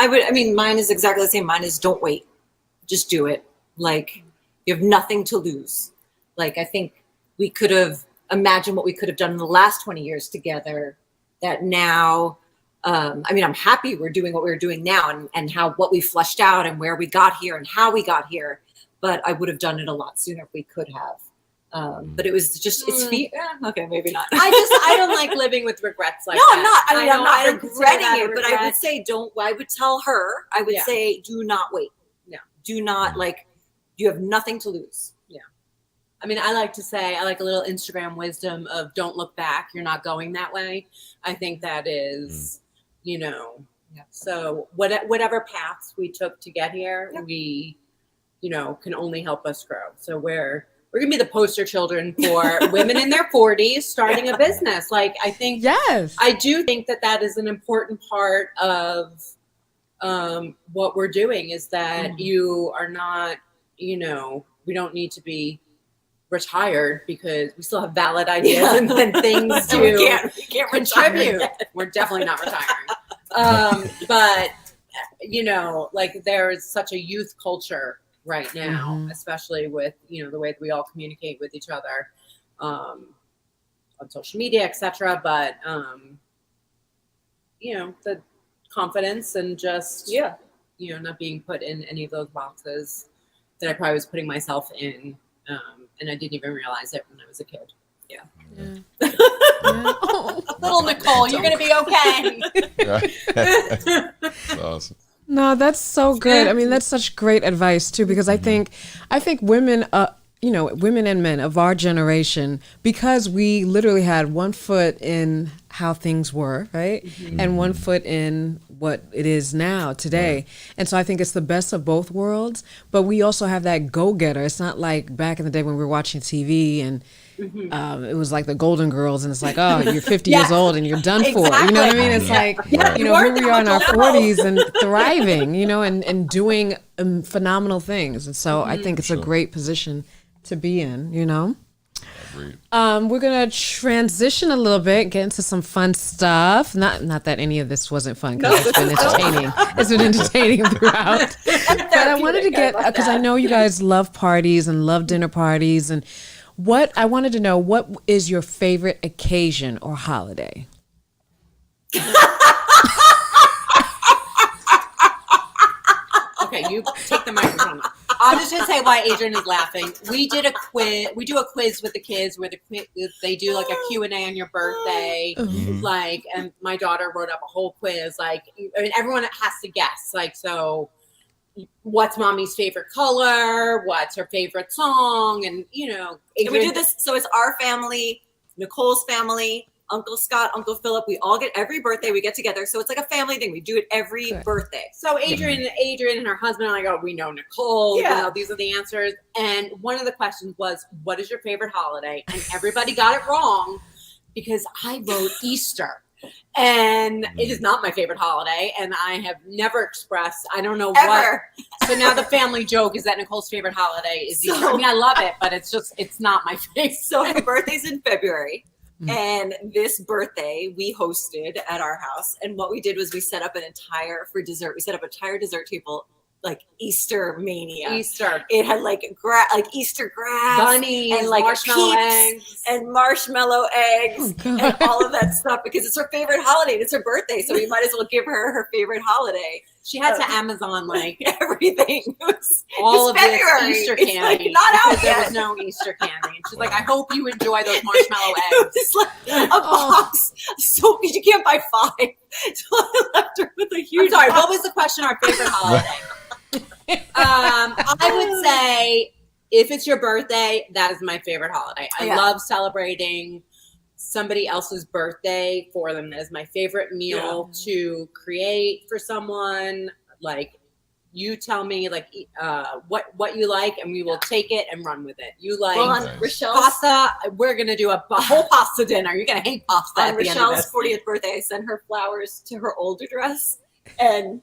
I mean, mine is exactly the same. Mine is don't wait. just do it. Like, you have nothing to lose. Like, I think we could have imagined what we could have done in the last 20 years together, that now, I mean, I'm happy we're doing what we're doing now, and what we fleshed out and where we got here and how we got here. But I would have done it a lot sooner if we could have. But it was just, okay, maybe not. I don't like living with regrets like no, that. I'm not. I mean, I'm not I don't consider regretting that a it, but I regret. would say I would tell her, I would say, do not wait. No. Do not, like, you have nothing to lose. I mean, I like to say, I like a little Instagram wisdom of don't look back. You're not going that way. I think that is, so whatever paths we took to get here, we, can only help us grow. So we're going to be the poster children for women in their 40s starting a business. Like, I think, I do think that is an important part of what we're doing, is that you are not, we don't need to be retired, because we still have valid ideas and things to we can't contribute. We're definitely not retiring. But, like, there's such a youth culture right now, especially with, the way that we all communicate with each other on social media, etc. But, the confidence and just, not being put in any of those boxes that I probably was putting myself in. And I didn't even realize it when I was a kid. Little Nicole, you're going to be okay. That's awesome. No, that's so good. I mean, that's such great advice too, because I think women, women and men of our generation, because we literally had one foot in how things were, right? And one foot in what it is now today. And so I think it's the best of both worlds, but we also have that go-getter. It's not like back in the day when we were watching TV and it was like the Golden Girls, and it's like, oh, you're 50 years old and you're done for. You know what I mean? It's like, here we are in our 40s and thriving, and doing phenomenal things. And so I think it's a great position to be in, We're going to transition a little bit, get into some fun stuff. Not that any of this wasn't fun, because it's been entertaining. It's been entertaining throughout. But I wanted to get, because I know you guys love parties and love dinner parties, and I wanted to know, what is your favorite occasion or holiday? Okay, you take the microphone off. I'm just going to say why Adrienne is laughing. We did a quiz. We do a quiz with the kids where they do like a Q&A on your birthday. Like, and my daughter wrote up a whole quiz. Like, I mean, everyone has to guess. Like, so what's mommy's favorite color? What's her favorite song? And, and we do this. So it's our family, Nicole's family, Uncle Scott, Uncle Philip. We all get, every birthday we get together. So it's like a family thing. We do it every birthday. So Adrienne and her husband and I go, we know Nicole. These are the answers. And one of the questions was, what is your favorite holiday? And everybody got it wrong, because I wrote Easter. And it is not my favorite holiday. And I have never expressed, I don't know ever. What. So now the family joke is that Nicole's favorite holiday is Easter. I mean, I love it, but it's not my favorite. So her birthday's in February. And this birthday we hosted at our house. And what we did was we set up for dessert. We set up an entire dessert table, like Easter mania. Easter. It had like Easter grass, bunnies, and like marshmallow eggs, and marshmallow eggs, and all of that stuff, because it's her favorite holiday. And it's her birthday, so we might as well give her favorite holiday. She had to Amazon like everything. All of February. this Easter candy. Like not out because there yet. was no Easter candy. And she's like, I hope you enjoy those marshmallow eggs. It's like a box. So you can't buy 5. So I left her with a huge. I'm sorry. box. What was the question? Our favorite holiday? I would say, if it's your birthday, that is my favorite holiday. I love celebrating somebody else's birthday for them. That is my favorite meal to create for someone. Like, you tell me like what you like, and we will take it and run with it. You like pasta? We're gonna do a whole pasta dinner. You're gonna hate pasta. On Rochelle's 40th birthday, I sent her flowers to her older dress, and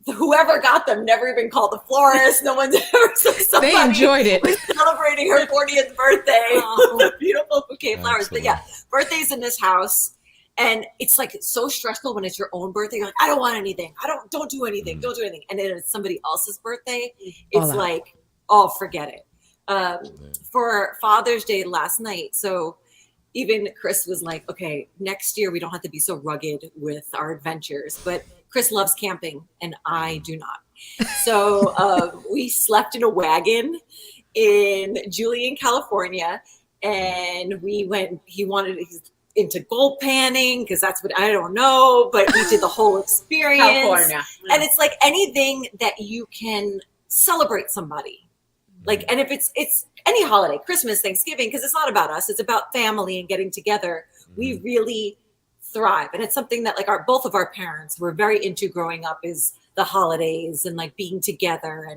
whoever got them never even called the florist. No one's ever said somebody. They enjoyed it. Was celebrating her 40th birthday with a beautiful bouquet of flowers. But yeah, birthdays in this house. And it's like so stressful when it's your own birthday. You're like, I don't want anything. Don't do anything. Don't do anything. And then it's somebody else's birthday. It's like, oh, forget it. For Father's Day last night. So even Chris was like, okay, next year we don't have to be so rugged with our adventures. But Chris loves camping and I do not. So we slept in a wagon in Julian, California. And he's into gold panning because that's what, I don't know, but we did the whole experience. California. Yeah. And it's like anything that you can celebrate somebody. Like, and if it's any holiday, Christmas, Thanksgiving, because it's not about us, it's about family and getting together. We really thrive. And it's something that like both of our parents were very into growing up, is the holidays and like being together.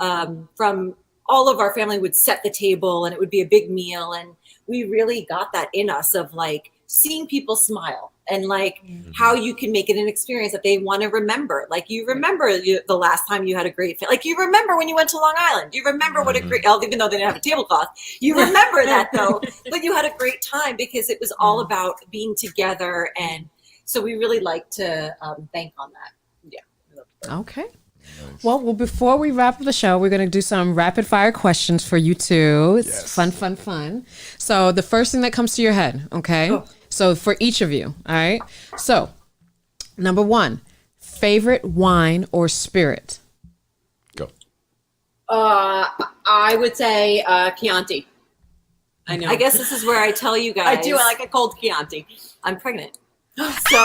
And from all of our family would set the table and it would be a big meal. And we really got that in us of like seeing people smile and like how you can make it an experience that they want to remember. Like you remember the last time you had a great like you remember when you went to Long Island. You remember what a great, even though they didn't have a tablecloth, you remember that though. But you had a great time because it was all about being together. And so we really like to bank on that. Yeah. Okay. Nice. Well, before we wrap up the show, we're going to do some rapid fire questions for you two. It's fun. So the first thing that comes to your head, okay? Oh. So for each of you, all right? So number 1, favorite wine or spirit? Go. I would say Chianti. I know. I guess this is where I tell you guys. I do. I like a cold Chianti. I'm pregnant. So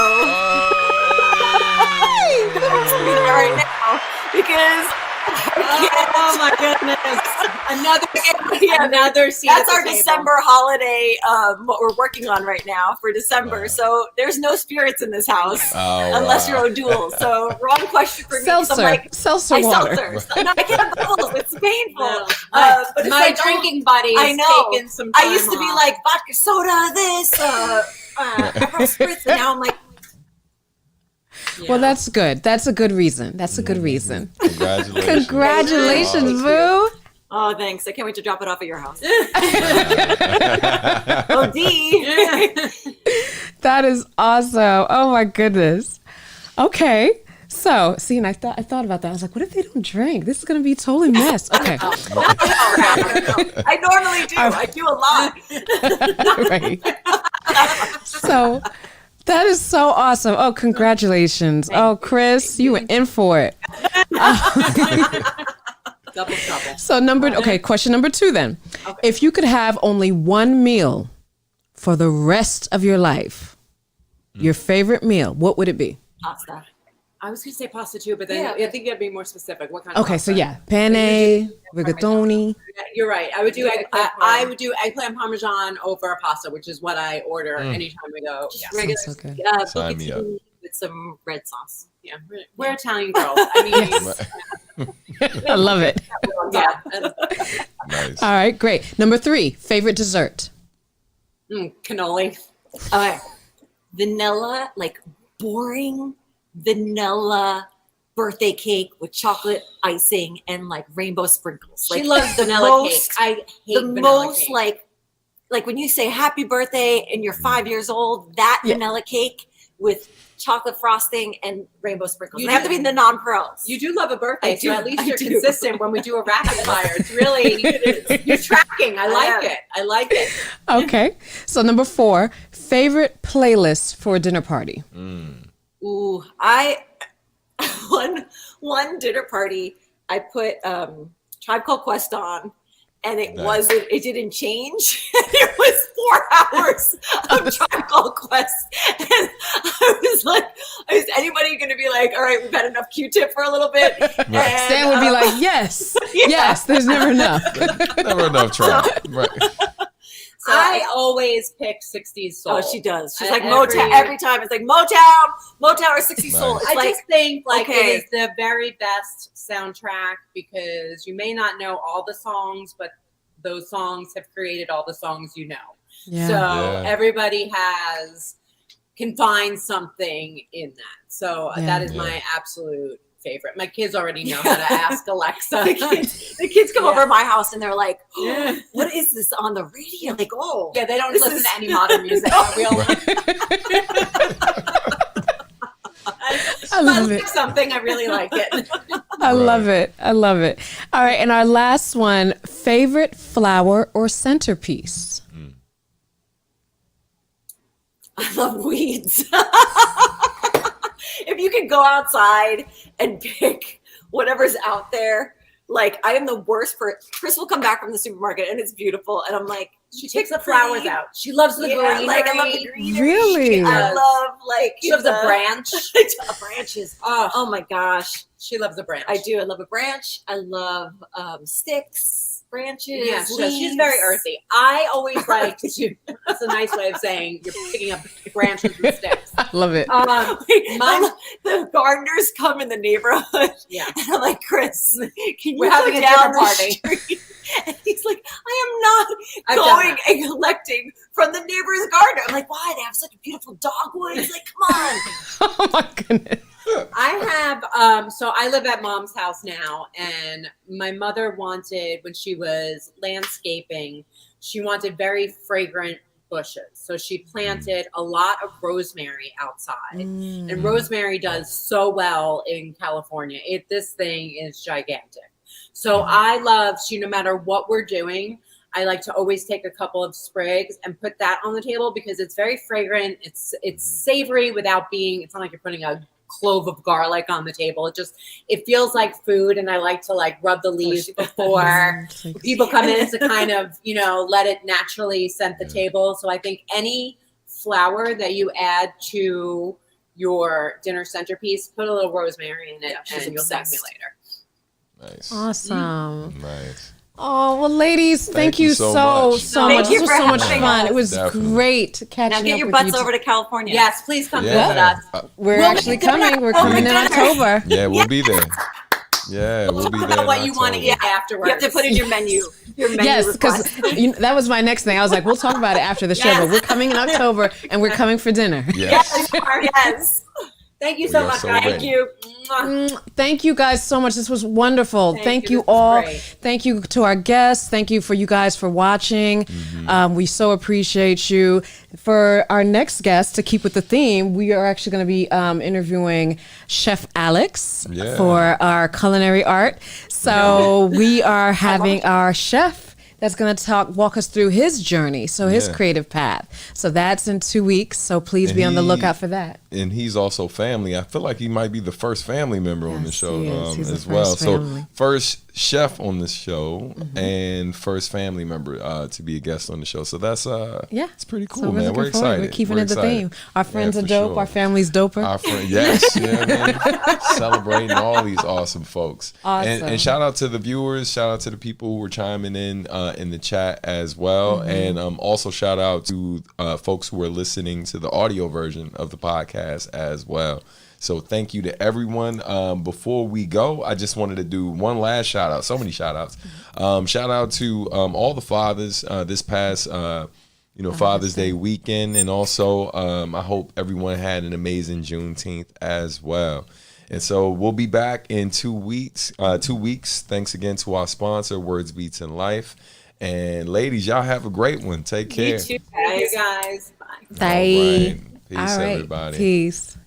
right now because oh my goodness, another seat. That's our December holiday. What we're working on right now for December. So there's no spirits in this house unless you're O'Doul. So wrong question for me. Seltzer, like, seltzer water. Seltzer. No, I can't bubbles. It's painful. But my like, drinking buddy is taking some time I used to be like vodka soda, this, spritz, and now I'm like. Yeah. Well, that's good. That's a good reason. That's a good reason. Congratulations. Congratulations, Boo. Oh, thanks. I can't wait to drop it off at your house. OD. That is awesome. Oh, my goodness. Okay. So, see, and I thought about that. I was like, what if they don't drink? This is going to be totally mess. Okay. I normally do. I do a lot. Right. So... that is so awesome. Oh, congratulations. Oh, Chris, you were in for it. Double trouble. So question number 2 then. Okay. If you could have only one meal for the rest of your life, your favorite meal, what would it be? Pasta. I was going to say pasta too, but then I think you have to be more specific. What kind of pasta? So penne, rigatoni. You're right. I would do eggplant parmesan over pasta, which is what I order anytime we go. Yeah. So good. Sign me up. With some red sauce. Yeah, we're Italian girls. I mean, I love it. Yeah. Nice. All right, great. Number 3, favorite dessert. Cannoli. Okay. Vanilla, like boring vanilla birthday cake with chocolate icing and like rainbow sprinkles. She loves vanilla cake. I hate the vanilla most cake. like when you say happy birthday and you're 5 years old, that vanilla cake with chocolate frosting and rainbow sprinkles. They have to be the non-pearls. You do love a birthday, so at least you're consistent when we do a rapid fire. It's really, you're tracking. I like it. Okay. So number 4, favorite playlist for a dinner party. Ooh, one dinner party, I put Tribe Called Quest on, and it didn't change. It was 4 hours of Tribe Called Quest, and I was like, is anybody going to be like, all right, we've had enough Q-tip for a little bit? And, Sam would be like, yes, yes, there's never enough. Never enough Tribe. Right. So I always pick 60s soul. Oh, she does. She's like Motown every time. It's like Motown or 60s soul. It's just think it is the very best soundtrack because you may not know all the songs, but those songs have created all the songs you know. Yeah. So everybody can find something in that. So that is my absolute favorite. My kids already know how to ask Alexa. The kids come over to my house and they're like, Yeah. what is this on the radio? Like, oh. Yeah, they don't This listen is- to any modern music. I love it. Something I really like it. I love it. I love it. All right, and our last one, favorite flower or centerpiece? I love weeds. If you could go outside and pick whatever's out there, like I am the worst for Chris will come back from the supermarket and it's beautiful. And I'm like, She takes the flowers out. She loves the greenery. like I love the greenery. Really? I love like She loves a branch. branches. Oh, Oh my gosh. she loves a branch. I do. I love a branch. I love sticks, branches. Yeah, she's leaves. very earthy. I always like to. That's a nice way of saying you're picking up branches and sticks. I love it. The gardeners come in the neighborhood. Yeah. And I'm like, Chris, can you We're go having a down dinner the party. street? And he's like, I am I've not done going and collecting from the neighbor's garden. I'm like, why? They have such a beautiful dogwood. He's like, come on. Oh my goodness. I have so I live at mom's house now, and my mother wanted, when she was landscaping, she wanted very fragrant bushes. So she planted a lot of rosemary outside. And rosemary does so well in California. This thing is gigantic. So I love, no matter what we're doing, I like to always take a couple of sprigs and put that on the table because it's very fragrant. It's savory without being, it's not like you're putting a clove of garlic on the table. It feels like food, and I like to like rub the leaves before people come in to kind of, let it naturally scent the table. So I think any flower that you add to your dinner centerpiece, put a little rosemary in it, and you'll thank me later. Nice. Awesome. Nice. Oh, well, ladies, thank you you so so much. much. Thank you This was for so much having fun. us. It was Definitely. great catching Now up get your with butts you. over to California. Yes, please come visit Yeah. us. We're We'll actually be dinner. coming. We're We'll coming be in dinner. October. Yeah, we'll be there. Yeah, we'll be there. What in you want to October. eat afterwards. You have to put in your menu. Yes, because request. that was my next thing. I was like, we'll talk about it after the show, but we're coming in October and we're coming for dinner. Yes. Yes. Thank you so We are much, so guys. ready. Thank you. Thank you guys so much. This was wonderful. Thank you This was all. great. Thank you to our guests. Thank you for you guys for watching. We so appreciate you. For our next guest, to keep with the theme, we are actually going to be interviewing Chef Alex for our culinary art. So we are having our chef that's going to walk us through his journey, his creative path. So that's in 2 weeks. So please be on the lookout for that. And he's also family. I feel like he might be the first family member on the show he is. He's the as well. first family. So first chef on this show and first family member to be a guest on the show. So that's it's pretty cool, So man. We're looking forward. excited. We're keeping it the excited. theme. Our friends are for dope. sure. Our family's doper. Our friend, yes, yeah, man. Celebrating all these awesome folks. Awesome. And shout out to the viewers. Shout out to the people who were chiming in the chat as well. And also shout out to folks who are listening to the audio version of the podcast as well. So thank you to everyone. Before we go, I just wanted to do one last shout out. So many shout outs. Shout out to all the fathers this past Father's Day weekend. And also I hope everyone had an amazing Juneteenth as well. And so we'll be back in 2 weeks. 2 weeks. Thanks again to our sponsor, Words Beats in Life. And ladies, y'all have a great one. Take care. You too, Thank you guys. guys. Bye. Bye. All right. Peace, All right. everybody. Peace.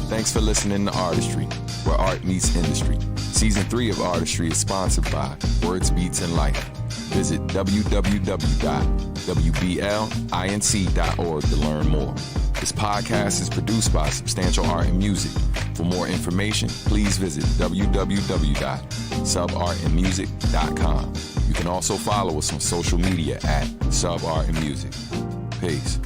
Thanks for listening to Artistry, where art meets industry. Season 3 of Artistry is sponsored by Words Beats in Life. Visit www.wblinc.org to learn more. This podcast is produced by Substantial Art and Music. For more information, please visit www.subartandmusic.com. You can also follow us on social media at Sub Art and Music. Peace.